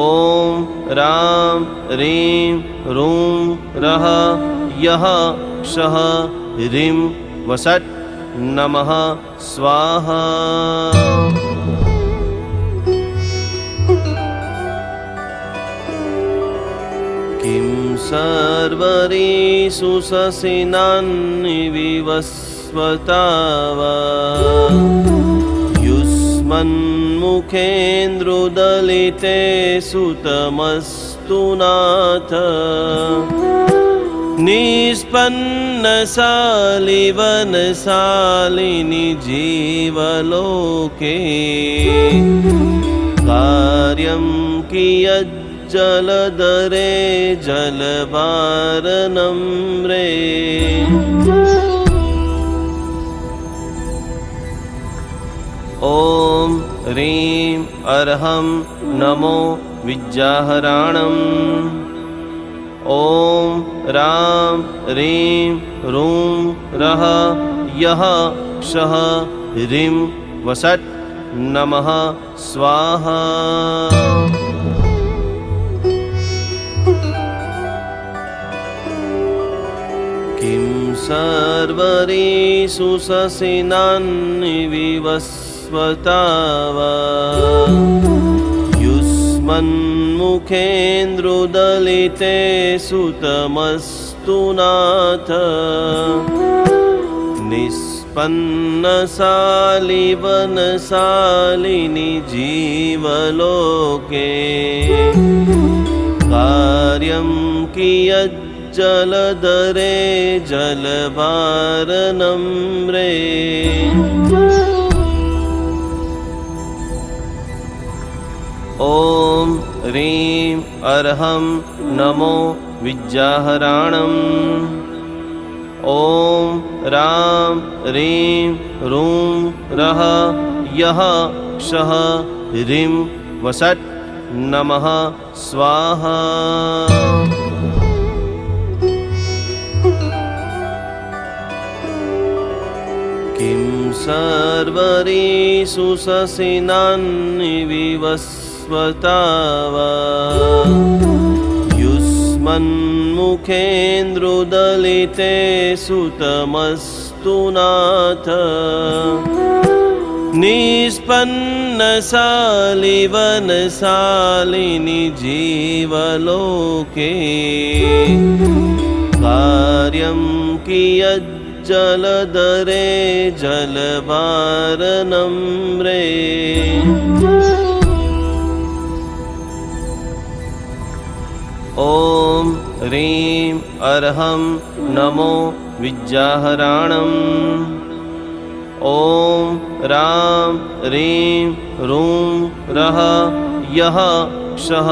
रां ह्रीं रूं रः यः क्षः ह्रीं वषट् नमः स्वाहा। किं सर्वरीषु शशिनान्निविवस्वता वा युष्मन्मुखेन्द्रुदलिते सुतमस्तु नाथ निष्पन्नशालिवनशालिनि जीवलोके कार्यं कियज्जलधरे जलवारनम्रे ॐ ह्रीं अर्हं नमो विद्याहराणम् ॐ रां ह्रीं रूं रः यः क्षः ह्रीं वसट् नमः स्वाहा। किं सर्वरीषु शशिनानि विवस्वता वा युष्मन्मुखेन्द्रुदलिते सुतमस्तु नाथ। निष्पन्नशालिवनशालिनि जीवलोके कार्यं कियज्जलधरे जलवारनम्रे। ॐ ह्रीं अर्हं नमो विद्याहराणम्। ॐ रां ह्रीं रूं रः यः क्षः ह्रीं वसट् नमः स्वाहा। किं सर्वरीषु शशिनानि विवस्वता वा युष्मन्मुखेन्द्रुदलिते सुतमस्तु नाथ। निष्पन्नशालिवनशालिनि जीवलोके कार्यं कियज्जलधरे जलवारनम्रे। ॐ ह्रीं अर्हं नमो विद्याहराणम्। ॐ रां ह्रीं रूं रः यः क्षः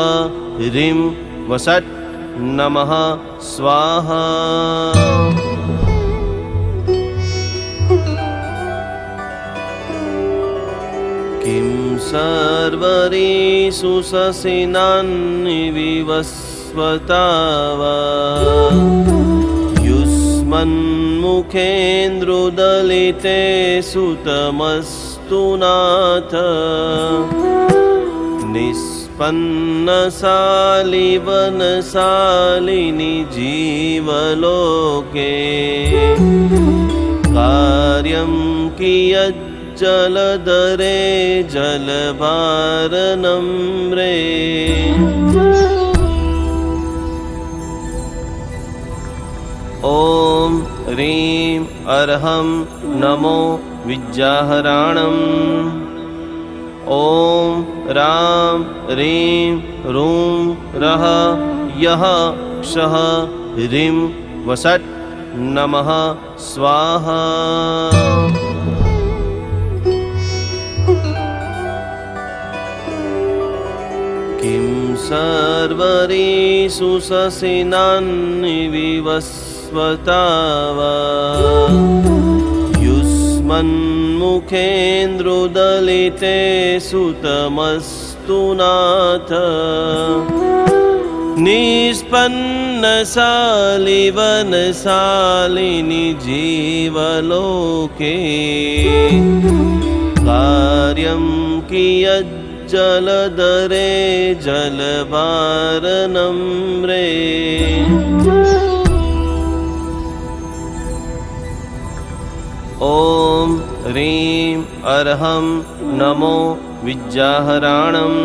ह्रीं वसट् नमः स्वाहा। किं सर्वरीषु शशिनानि विवस्वता वा युष्मन्मुखेन्द्रुदलिते सुतमस्तु नाथ। निष्पन्नशालिवनशालिनि जीवलोके कार्यं कियज्जलधरे जलवारनम्रे। ॐ ह्रीं अर्हं नमो विद्याहराणम्। ॐ रां ह्रीं रूं रः यः क्षः ह्रीं वसट् नमः स्वाहा। किं सर्वरीषु शशिनानि विवस्वता वा युष्मन्मुखेन्द्रुदलिते सुतमस्तु नाथ। निष्पन्नशालिवनशालिनि जीवलोके कार्यं कियज्जलधरे जलवारनम्रे। ॐ ह्रीं अर्हं नमो विद्याहराणम्।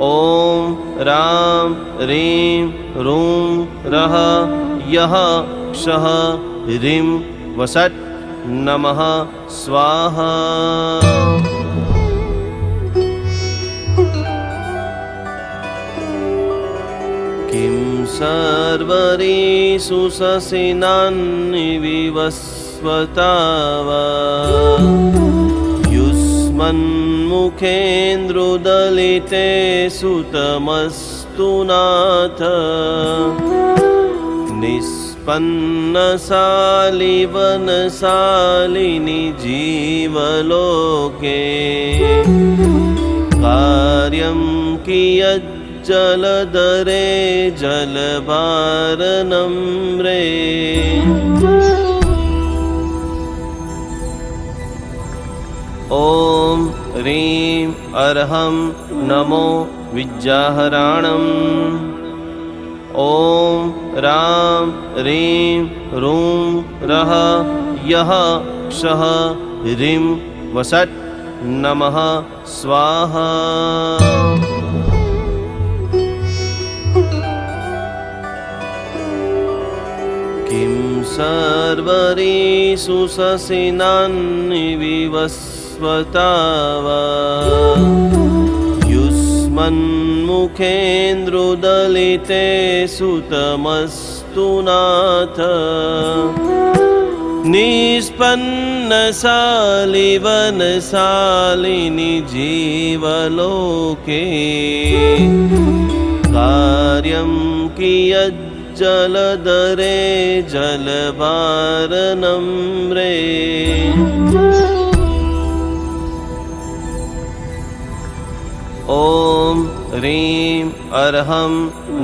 ॐ रां ह्रीं रूं रः यः क्षः ह्रीं वसट् नमः स्वाहा। किं सर्वरीषु शशिनानि विवस्वता वा युष्मन्मुखेन्द्रुदलिते सुतमस्तु नाथ। निष्पन्नशालिवनशालिनि जीवलोके कार्यं कियज्जलधरे जलधरे जलभारनम्रे ॐ ह्रीं अर्हं नमो विद्याहराणम् ॐ रां ह्रीं रूं रः यः क्षः ह्रीं वसट् नमः स्वाहा। किं सर्वरीषु शशिनान्निविवस्वता वा युष्मन्मुखेन्द्रुदलिते सुतमस्तु नाथ निष्पन्नशालिवनशालिनि जीवलोके कार्यं कियज्जलधरे जलभारनम्रे ॐ ह्रीं अर्हं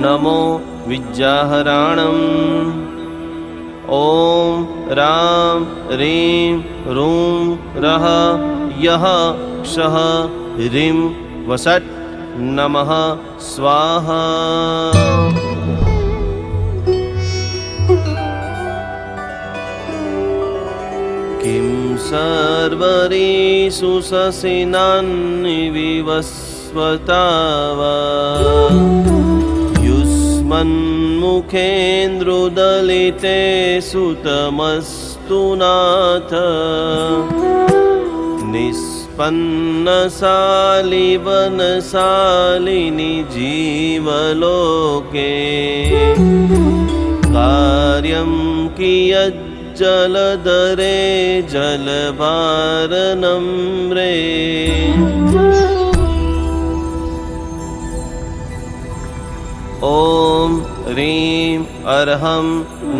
नमो विद्याहराणम् ॐ रां ह्रीं रूं रः यः क्षः ह्रीं वसट् नमः स्वाहा। किं सर्वरीषु शशिनान्निविवस्वता वा युष्मन्मुखेन्द्रुदलिते सुतमस्तु नाथ निष्पन्नशालिवनशालिनि जीवलोके कार्यं कियज्जलधरे जलभारनम्रे ॐ ह्रीं अर्हं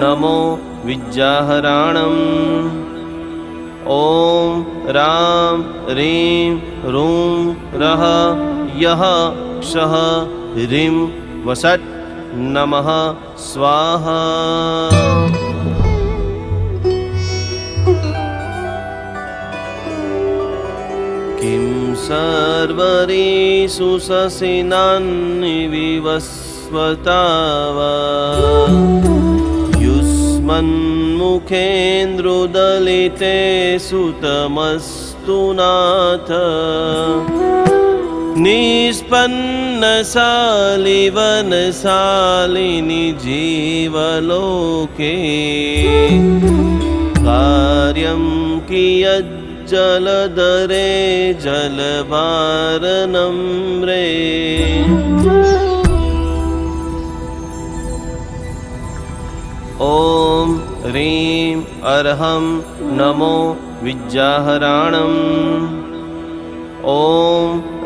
नमो विद्याहराणम् ॐ रां ह्रीं रूं रः यः क्षः ह्रीं वसट् नमः स्वाहा। किं सर्वरीषु शशिनान्निविवस्वता वा युष्मन्मुखेन्द्रुदलिते सुतमस्तु नाथ निष्पन्नशालिवनशालिनि जीवलोके कार्यं कियज्जलधरे जलभारनम्रे ॐ ह्रीं अर्हं नमो विद्याहराणम् ॐ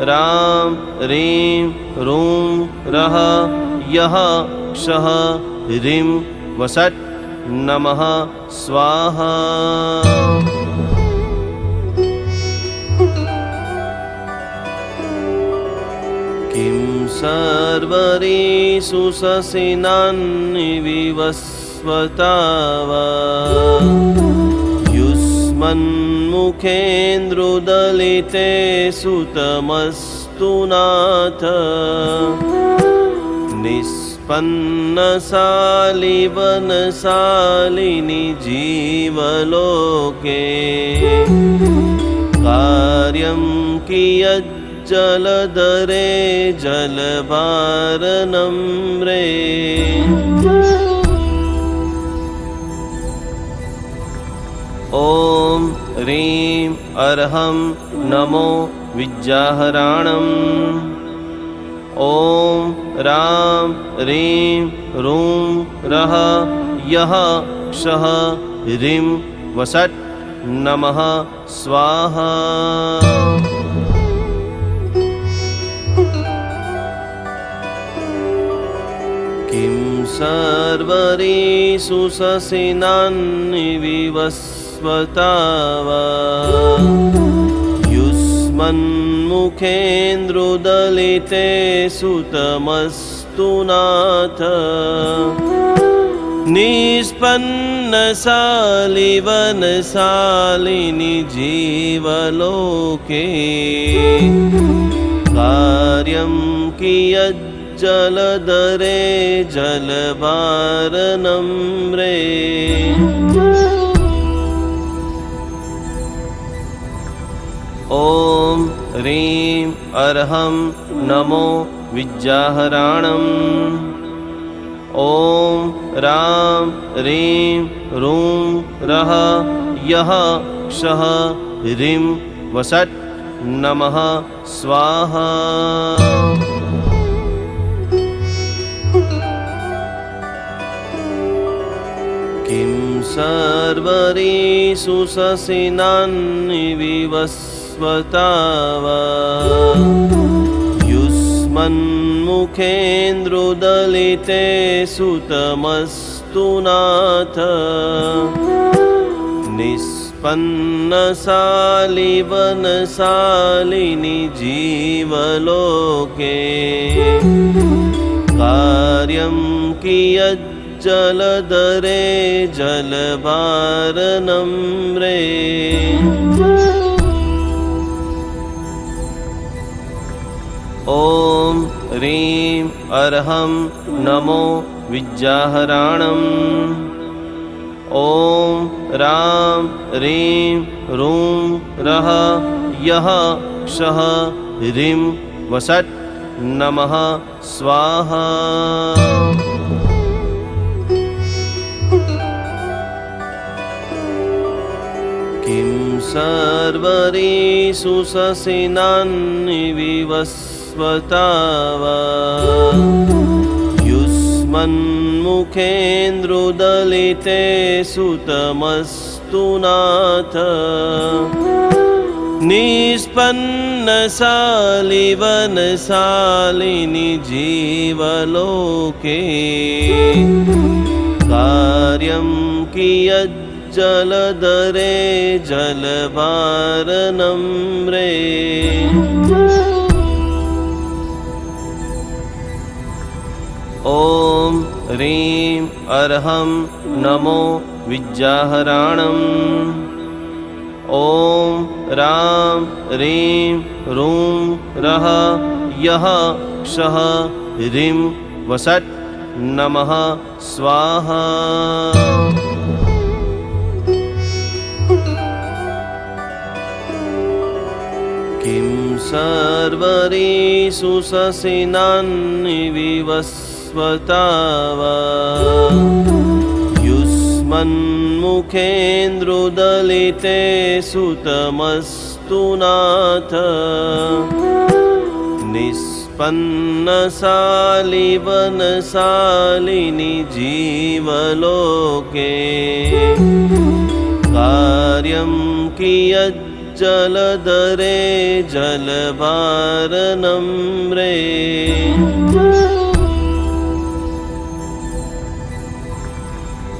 रां ह्रीं रूं रः यः क्षः ह्रीं वसट् नमः स्वाहा। किं सर्वरीषु शशिनान्निविवस्वता वा युष्मन्मुखेन्द्रुदलिते सुतमस्तु नाथ निष्पन्नशालिवनशालिनि जीवलोके कार्यं कियज्जलधरे जलभारनम्रे ॐ ह्रीं अर्हं नमो विद्याहराणम् ॐ रां ह्रीं रूं रः यः क्षः ह्रीं वसट् नमः स्वाहा। किं सर्वरीषु शशिनान्निविवस्वता वा युष्म युष्मन्मुखेन्द्रुदलिते सुतमस्तु नाथ निष्पन्नशालिवनशालिनि जीवलोके कार्यं कियज्जलधरे जलभारनम्रे ॐ ह्रीं अर्हं नमो विद्याहराणम् ॐ रां ह्रीं रूं रः यः क्षः ह्रीं वषट् नमः स्वाहा। किं सर्वरीषु शशिनानि विवस्वता वा युष्मन्मुखेन्द्रुदलिते सुतमस्तु नाथ निष्पन्नशालिवनशालिनि जीवलोके कार्यं कियज्जलधरे जलभारनम्रे ॐ ह्रीं अर्हं नमो विद्याहराणम् ॐ रां ह्रीं रूं रः यः क्षः ह्रीं वषट् नमः स्वाहा। किं सर्वरीषु शशिनानि विवस्वता वा युष्मन्मुखेन्द्रुदलिते सुतमस्तु नाथ निष्पन्नशालिवनशालिनि जीवलोके कार्यं कियज्जलधरे जलभारनम्रे ॐ ह्रीं अर्हं नमो विद्याहराणम् ॐ रां ह्रीं रूं रः यः क्षः ह्रीं वषट् नमः स्वाहा। किं सर्वरीषु शशिनानि विवस्वता वा युष्मन्मुखेन्द्रुदलिते सुतमस्तु नाथ निष्पन्नशालिवनशालिनि जीवलोके कार्यं कियज्जलधरे जलभारनम्रे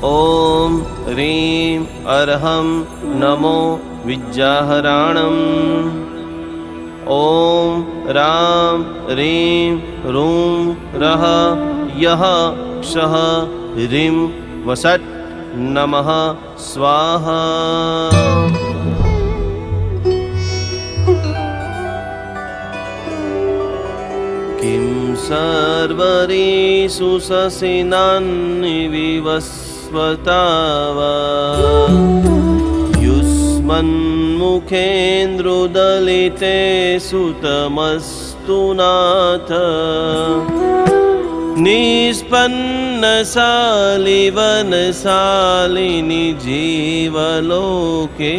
ॐ ह्रीं अर्हं नमो विद्याहराणम् ॐ रां ह्रीं रूं रः यः क्षः ह्रीं वषट् नमः स्वाहा। किं सर्वरीषु शशिनानि विवस्वता वा युष्मन्मुखेन्द्रुदलिते सुतमस्तु नाथ निष्पन्नशालिवनशालिनि जीवलोके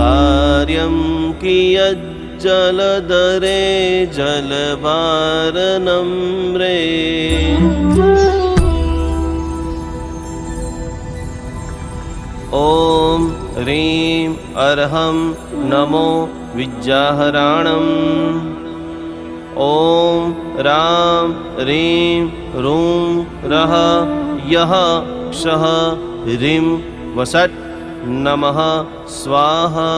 कार्यं कियज्जलधरे जलभारनम्रे ॐ ह्रीं अर्हं नमो विद्याहराणम् ॐ रां ह्रीं रूं रः यः क्षः ह्रीं वषट् नमः स्वाहा।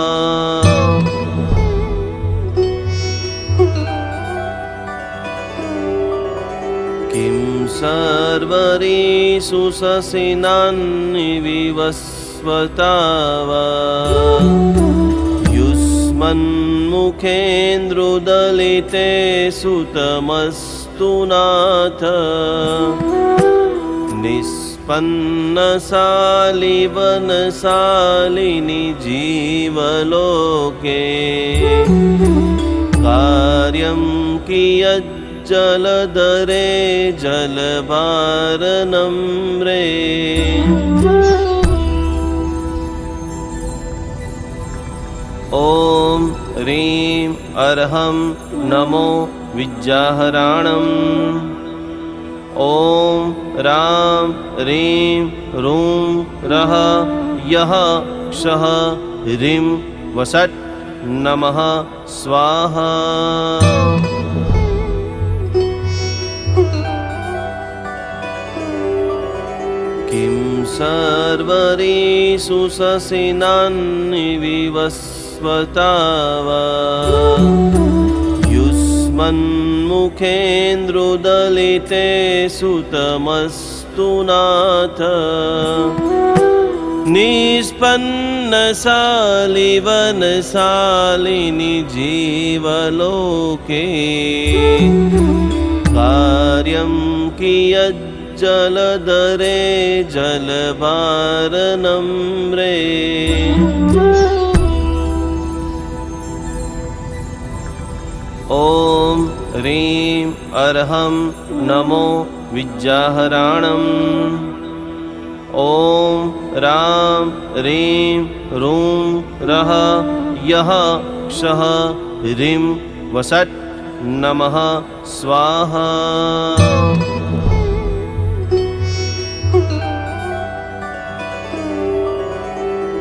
किं सर्वरीषु शशिनान्निविवस्वतावा युष्मन्मुखेन्द्रुदलिते सुतमस्तु नाथ निष्पन्नशालिवनशालिनि जीवलोके कार्यं कियज्जलधरे जलभारनम्रे ॐ ह्रीं अर्हं नमो विद्याहराणम् ॐ रां ह्रीं रूं रः यः क्षः ह्रीं वषट् नमः स्वाहा। किं सर्वरीषु शशिनान्निविवस्वतावा युष्मन्मुखेन्द्रुदलिते सुतमस्तु नाथ निष्पन्नशालिवनशालिनि जीवलोके कार्यं कियज्जलधरे जलभारनम्रे ॐ ह्रीं अर्हं नमो विद्याहराणम् ॐ रां ह्रीं रूं रः यः क्षः ह्रीं वषट् नमः स्वाहा।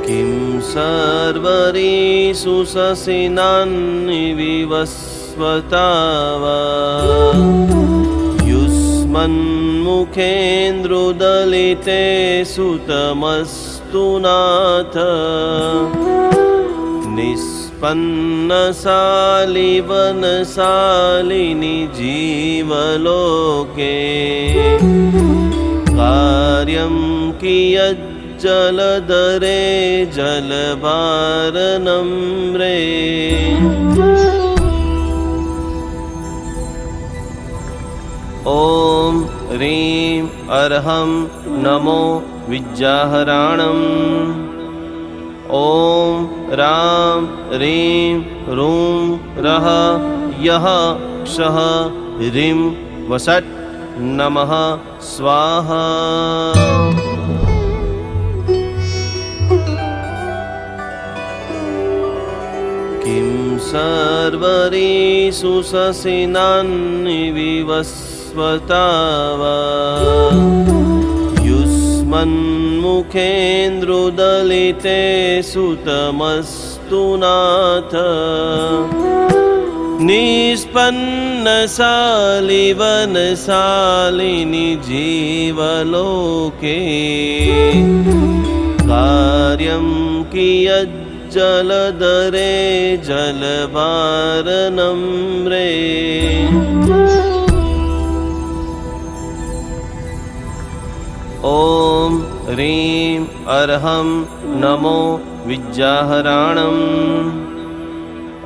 किं सर्वरीषु शशिनान्निविवस्वतावा युष्मन्मुखेन्द्रुदलिते सुतमस्तु नाथ निष्पन्नशालिवनशालिनि जीवलोके कार्यं कियज्जलधरे जलभारनम्रे ॐ ह्रीं अर्हं नमो विद्याहराणम् ॐ रां ह्रीं रूं रः यः क्षः ह्रीं वषट् नमः स्वाहा। किं सर्वरीषु शशिनान्निविवस्वतावा युष्मन्मुखेन्द्रुदलिते सुतमस्तु नाथ निष्पन्नशालिवनशालिनि जीवलोके कार्यं कियज्जलधरे जलभारनम्रे ॐ ह्रीं अर्हं नमो विद्याहराणम्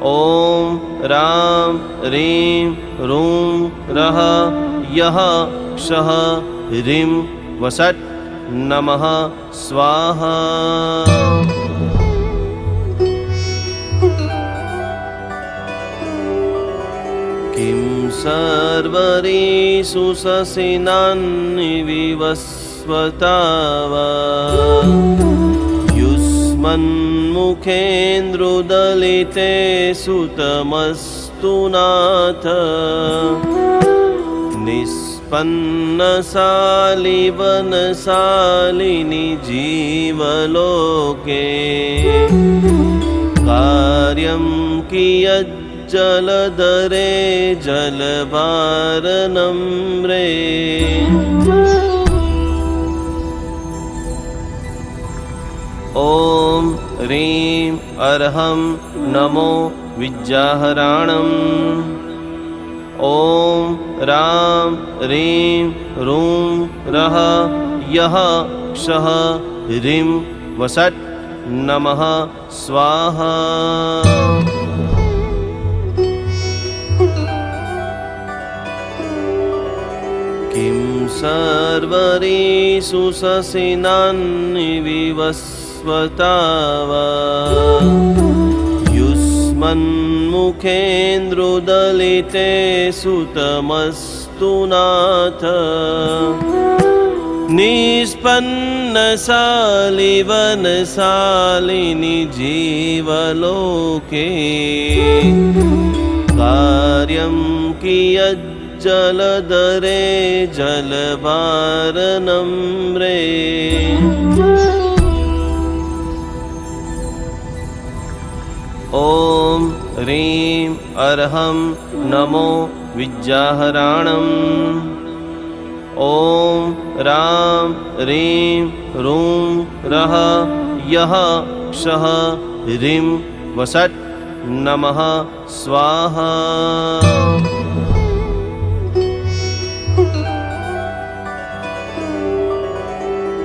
ॐ रां ह्रीं रूं रः यः क्षः ह्रीं वषट् नमः स्वाहा। किं सर्वरीषु शशिनान्निविवस्वतावा युष्मन्मुखेन्द्रुदलिते सुतमस्तु नाथ निष्पन्नशालिवनशालिनि जीवलोके कार्यं कियज्जलधरे जलभारनम्रे ॐ ह्रीं अर्हं नमो विद्याहराणम् ॐ रां ह्रीं रूं रः यः क्षः ह्रीं वषट् नमः स्वाहा। किं सर्वरीषु शशिनानि विवस्वता वा युष्मन्मुखेन्द्रुदलिते सुतमस्तु नाथ। निष्पन्नशालिवनशालिनि जीवलोके कार्यं कियज्जलधरे जलवारनम्रे। ॐ ह्रीं अर्हं नमो विद्याहराणम्। ॐ रां ह्रीं रूं रः यः क्षः ह्रीं वषट् नमः स्वाहा।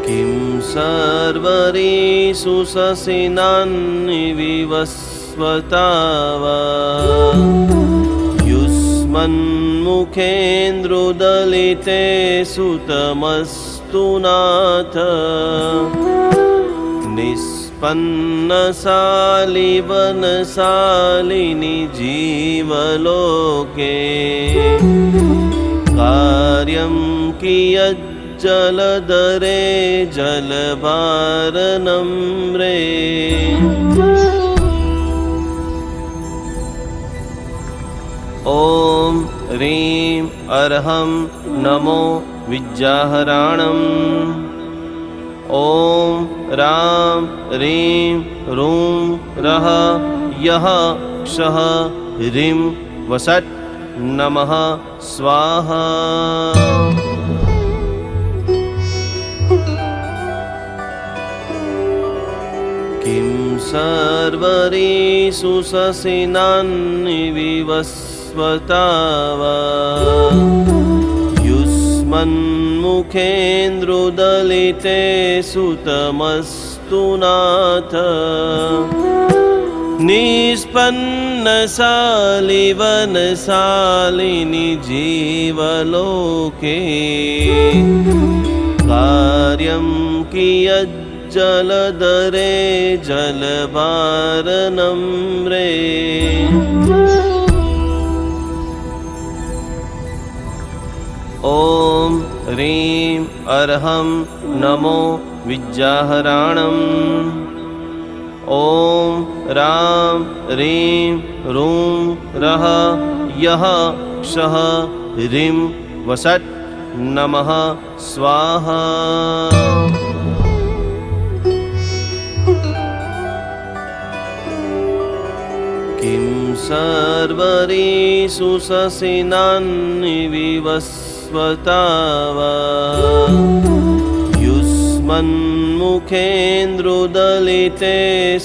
किं सर्वरीषु शशिनानि विवस्वता वा युष्मन्मुखेन्द्रुदलिते सुतमस्तु नाथ। निष्पन्नशालिवनशालिनि जीवलोके कार्यं कियज्जलधरे जलवारनम्रे। ॐ ह्रीं अर्हं नमो विद्याहराणम्। ॐ रां ह्रीं रूं रः यः क्षः ह्रीं वषट् नमः स्वाहा। किं सर्वरीषु शशिनानि विवस्वता वा युष्मन्मुखेन्द्रुदलिते सुतमस्तु नाथ। निष्पन्नशालिवनशालिनि जीवलोके कार्यं कियज्जलधरे जलवारनम्रे। ॐ ह्रीं अर्हं नमो विद्याहराणम्। ॐ रां ह्रीं रूं रः यः क्षः ह्रीं वषट् नमः स्वाहा। किं सर्वरीषु शशिनानि विवस्वता वा युष्मन्मुखेन्द्रुदलिते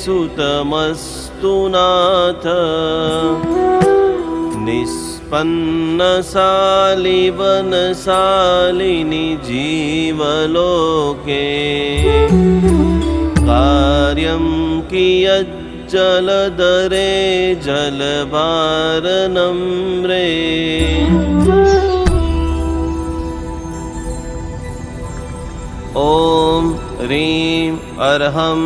सुतमस्तु नाथ। निष्पन्नशालिवनशालिनि जीवलोके कार्यं कियज्जलधरे जलवारनम्रे। ॐ ह्रीं अर्हं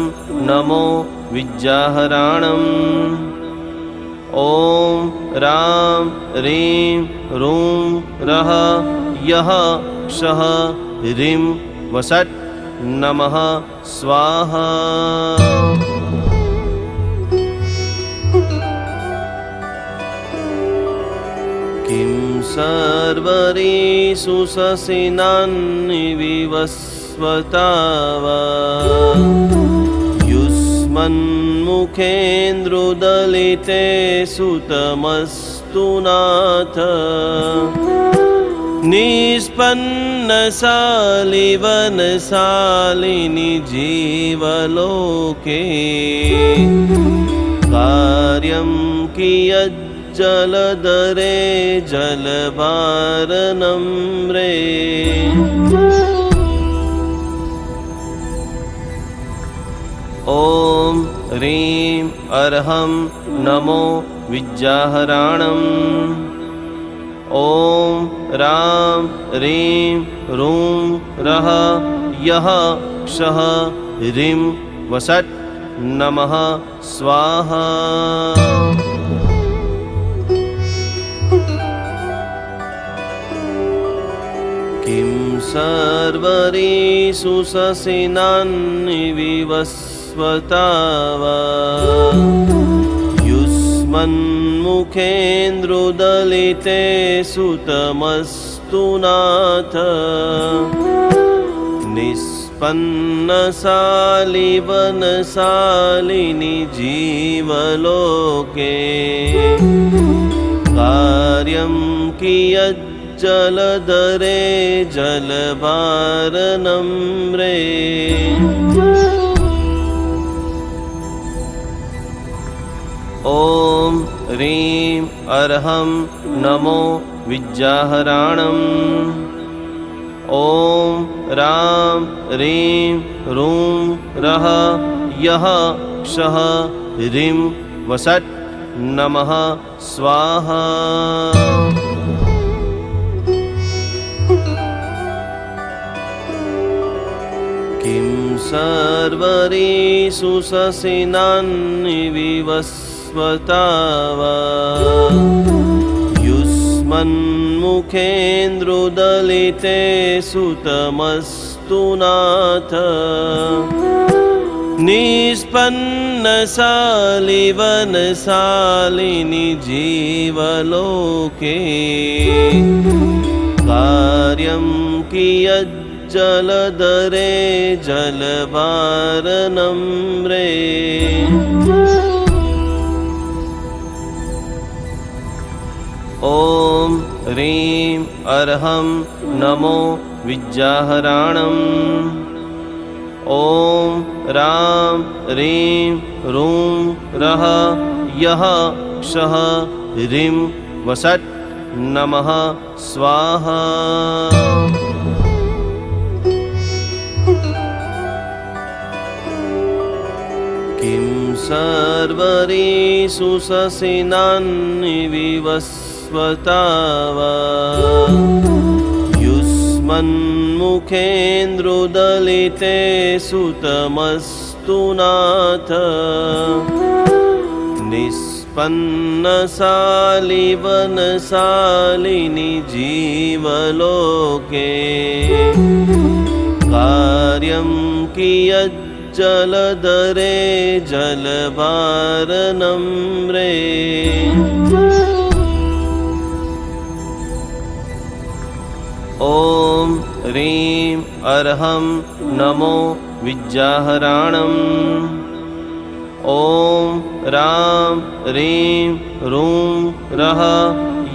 नमो विद्याहराणम्। ॐ रां ह्रीं रूं रः यः क्षः ह्रीं वषट् नमः स्वाहा। किं सर्वरीषु शशिनानि विवस्वता वा युष्मन्मुखेन्द्रुदलिते सुतमस्तु नाथ। निष्पन्नशालिवनशालिनि जीवलोके कार्यं कियज्जलधरे जलधरे जलभारनम्रे ॐ ह्रीं अर्हं नमो विद्याहराणम् ॐ रां ह्रीं रूं रः यः क्षः ह्रीं वसट् नमः स्वाहा। किं सर्वरीषु शशिनानि विवस्वता वा युष्मन्मुखेन्द्रुदलिते सुतमस्तु नाथ निष्पन्नशालिवनशालिनि जीवलोके कार्यं कियज्जलधरे जलभारनम्रे ॐ ह्रीं अर्हं नमो विद्याहराणम् ॐ रां ह्रीं रूं रः यः क्षः ह्रीं वसट् नमः स्वाहा। किं सर्वरीषु शशिनानि विवस्वता वा युष्मन्मुखेन्द्रुदलिते सुतमस्तु नाथ निष्पन्नशालिवनशालिनि जीवलोके कार्यं कियज्जलधरे जलभारनम्रे ॐ ह्रीं अर्हं नमो विद्याहराणम् ॐ रां ह्रीं रूं रः यः क्षः ह्रीं वसट् नमः स्वाहा। किं सर्वरीषु शशिनानि विवस्वता वा युष्मन्मुखेन्द्रुदलिते सुतमस्तु नाथ निष्पन्नशालिवनशालिनि जीवलोके कार्यं कियज्जलधरे जलभारनम्रे ॐ ह्रीं अर्हं नमो विद्याहराणम् ॐ रां ह्रीं रूं रः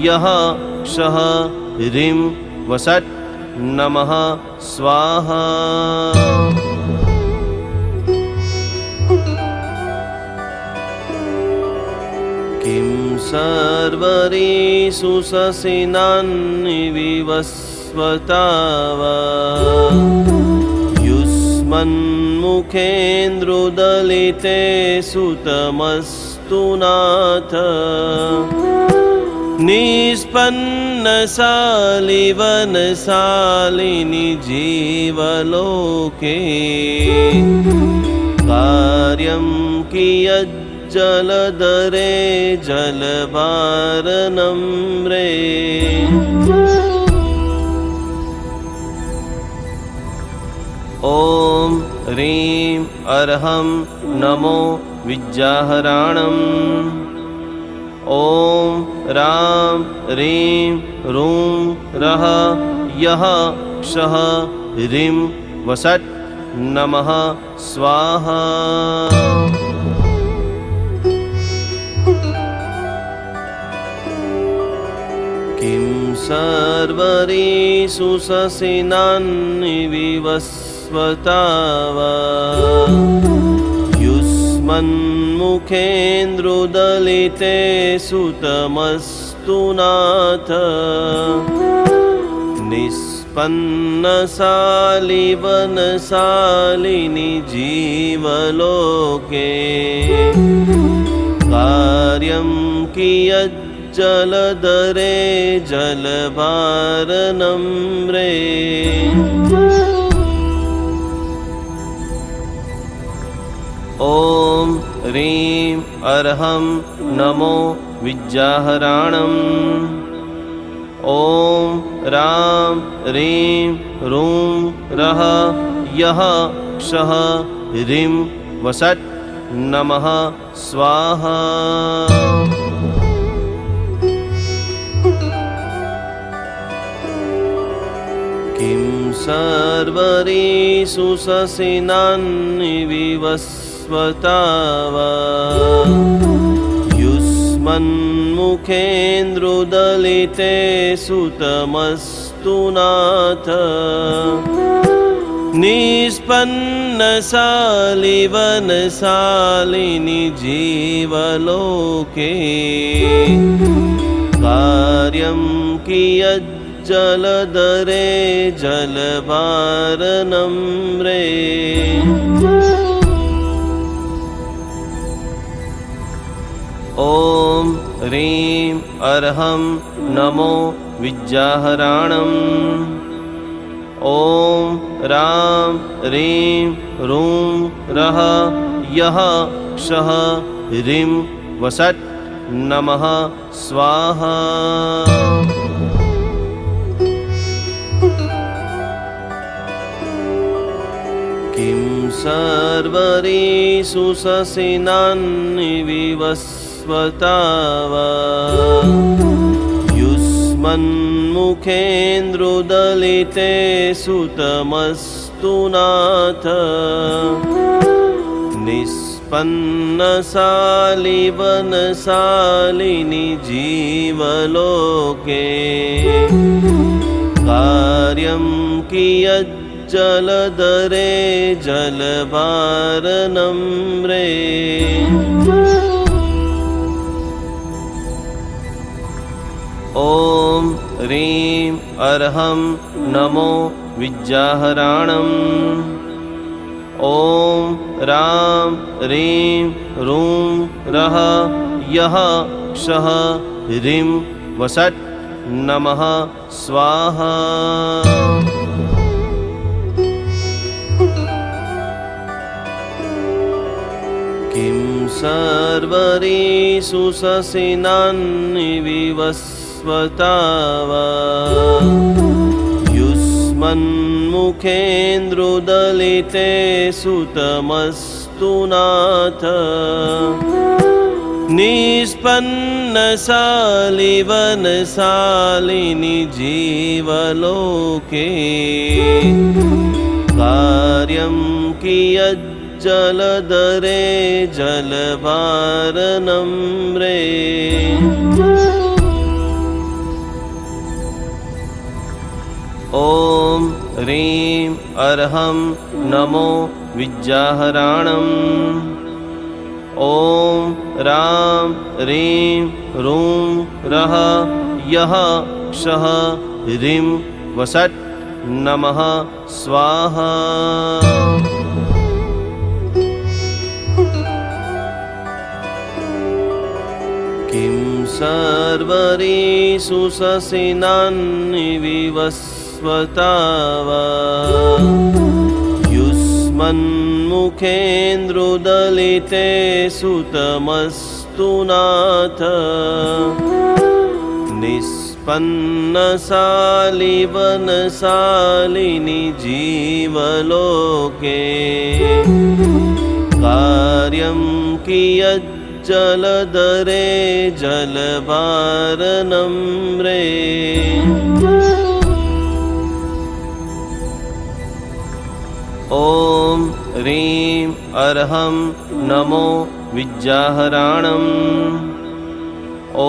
यः क्षः ह्रीं वसट् नमः स्वाहा। किं सर्वरीषु शशिनानि विवस्वता वा युष्मन्मुखेन्द्रुदलिते सुतमस्तु नाथ निष्पन्नशालिवनशालिनि जीवलोके कार्यं कियज्जलधरे जलभारनम्रे ॐ ह्रीं अर्हं नमो विद्याहराणम् ॐ रां ह्रीं रूं रः यः क्षः ह्रीं वसट् नमः स्वाहा। किं सर्वरीषु शशिनानि विवस्वता वा युष्म युष्मन्मुखेन्द्रुदलिते सुतमस्तु नाथ निष्पन्नशालिवनशालिनि जीवलोके कार्यं कियज्जलधरे जलभारनम्रे ॐ ह्रीं अर्हं नमो विद्याहराणम् ॐ रां ह्रीं रूं रः यः क्षः ह्रीं वषट् नमः स्वाहा। किं सर्वरीषु शशिनानि विवस्वता वा युष्मन्मुखेन्द्रुदलिते सुतमस्तु नाथ निष्पन्नशालिवनशालिनि जीवलोके कार्यं कियज्जलधरे जलभारनम्रे ॐ ह्रीं अर्हं नमो विद्याहराणम् ॐ रां ह्रीं रूं रः यः क्षः ह्रीं वषट् नमः स्वाहा। किं सर्वरीषु शशिनानि विवस्वता वा युष्मन्मुखेन्द्रुदलिते सुतमस्तु नाथ निष्पन्नशालिवनशालिनि जीवलोके कार्यं कियज्जलधरे जलभारनम्रे ॐ ह्रीं अर्हं नमो विद्याहराणम् ॐ रां ह्रीं रूं रः यः क्षः ह्रीं वषट् नमः स्वाहा। किं सर्वरीषु शशिनानि विवस्वता वा युष्मन्मुखेन्द्रुदलिते सुतमस्तु नाथ निष्पन्नशालिवनशालिनि जीवलोके कार्यं कियज्जलधरे जलभारनम्रे ॐ ह्रीं अर्हं नमो विद्याहराणम् ॐ रां ह्रीं रूं रः यः क्षः ह्रीं वषट् नमः स्वाहा। किं सर्वरीषु शशिनानि विवस्वता वा युष्मन्मुखेन्द्रुदलिते सुतमस्तु नाथ निष्पन्नशालिवनशालिनि जीवलोके कार्यं कियज्जलधरे जलभारनम्रे ॐ ह्रीं अर्हं नमो विद्याहराणम् ॐ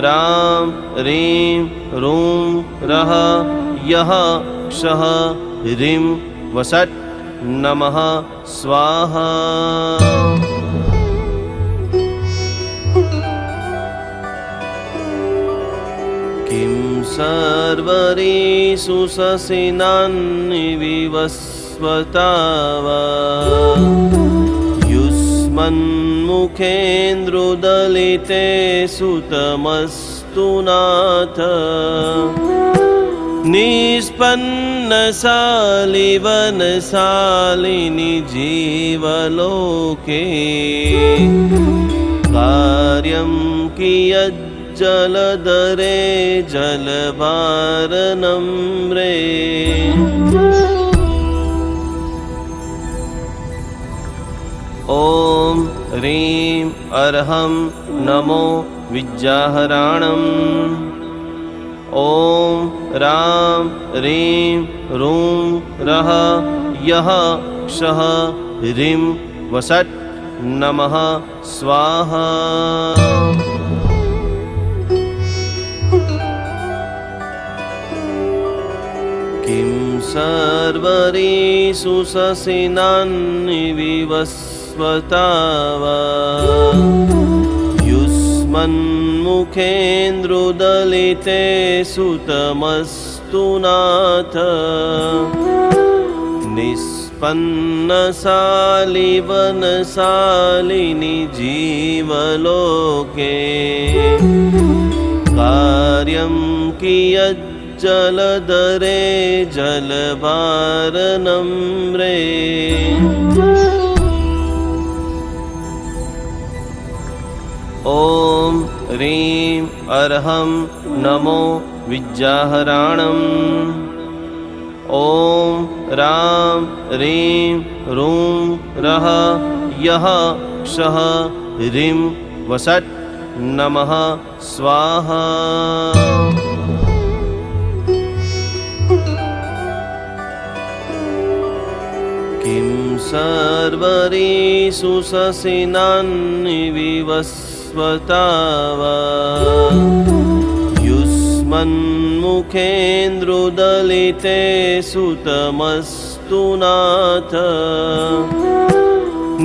रां ह्रीं रूं रः यः क्षः ह्रीं वषट् नमः स्वाहा। सर्वरीषु शशिनान्निविवस्वतावा युष्मन्मुखेन्द्रुदलिते सुतमस्तु नाथ निष्पन्नशालिवनशालिनि जीवलोके कार्यं कियज्जलधरे जलवारनम्रे ॐ ह्रीं अर्हं नमो विद्याहराणम् ॐ रां ह्रीं रूं रः यः क्षः ह्रीं वषट् नमः स्वाहा। किं सर्वरीषु शशिनान्निविवस्वतावा युष्मन्मुखेन्द्रुदलिते सुतमस्तु नाथ निष्पन्नशालिवनशालिनि जीवलोके कार्यं कियज्जलधरे जलवारनम्रे ॐ ह्रीं अर्हं नमो विद्याहराणम् ॐ रां ह्रीं रूं रः यः क्षः ह्रीं वषट् नमः स्वाहा। किं सर्वरीषु शशिनान्निविवस्वतावा युष्मन्मुखेन्द्रुदलिते सुतमस्तु नाथ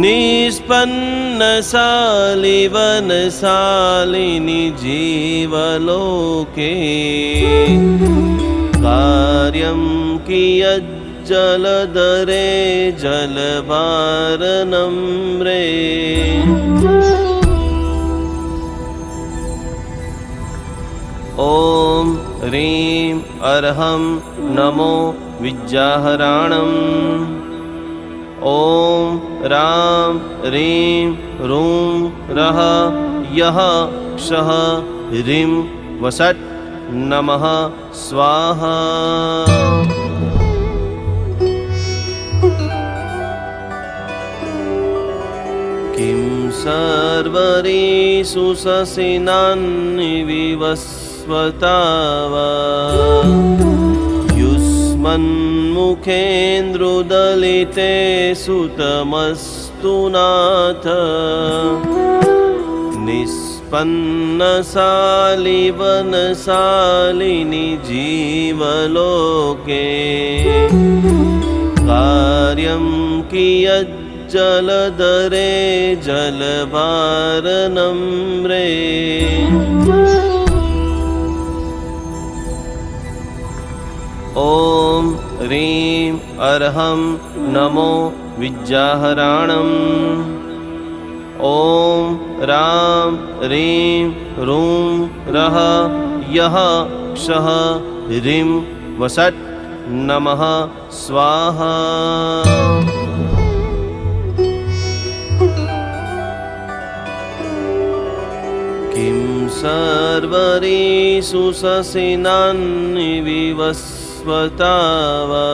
निष्पन्नशालिवनशालिनि जीवलोके कार्यं कियज्जलधरे जलवारनम्रे ॐ ह्रीं अर्हं नमो विद्याहराणम् ॐ रां ह्रीं रूं रः यः क्षः ह्रीं वषट् नमः स्वाहा। किं सर्वरीषु शशिनान्निविवस्वतावा युष्मन्मुखेन्द्रुदलिते सुतमस्तु नाथ निष्पन्नशालिवनशालिनि जीवलोके कार्यं कियज्जलधरे जलवारनम्रे ॐ ह्रीं अर्हं नमो विद्याहराणम् ॐ रां ह्रीं रूं रः यः क्षः ह्रीं वषट् नमः स्वाहा। किं सर्वरीषु शशिनान्निविवस्वतावा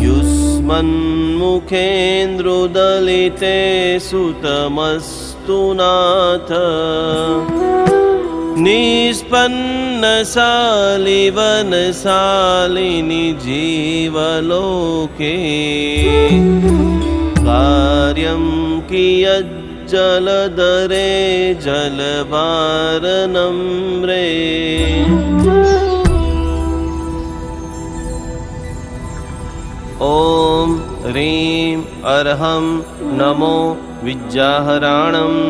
युष्मन्मुखेन्द्रुदलिते सुतमस्तु नाथ निष्पन्नशालिवनशालिनि जीवलोके कार्यं कियज्जलधरे जलवारनम्रे ॐ ह्रीं अर्हं नमो विद्याहराणम्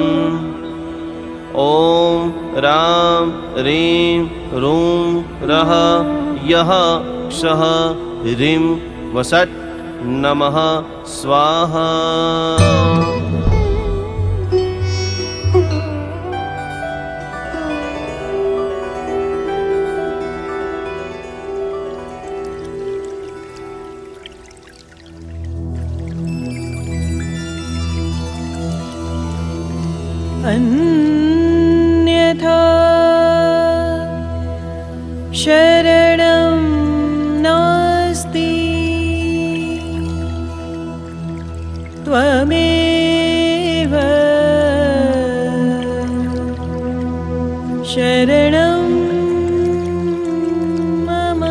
ॐ रां ह्रीं रूं रः यः क्षः ह्रीं वसट् नमः स्वाहा। अन्यथा शरणं नास्ति त्वमेव शरणं मम।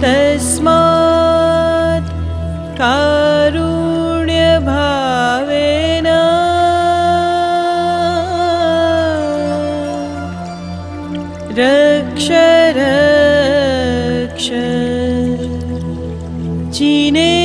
तस्मात् कारुण्यभावेन रक्ष रक्ष चिने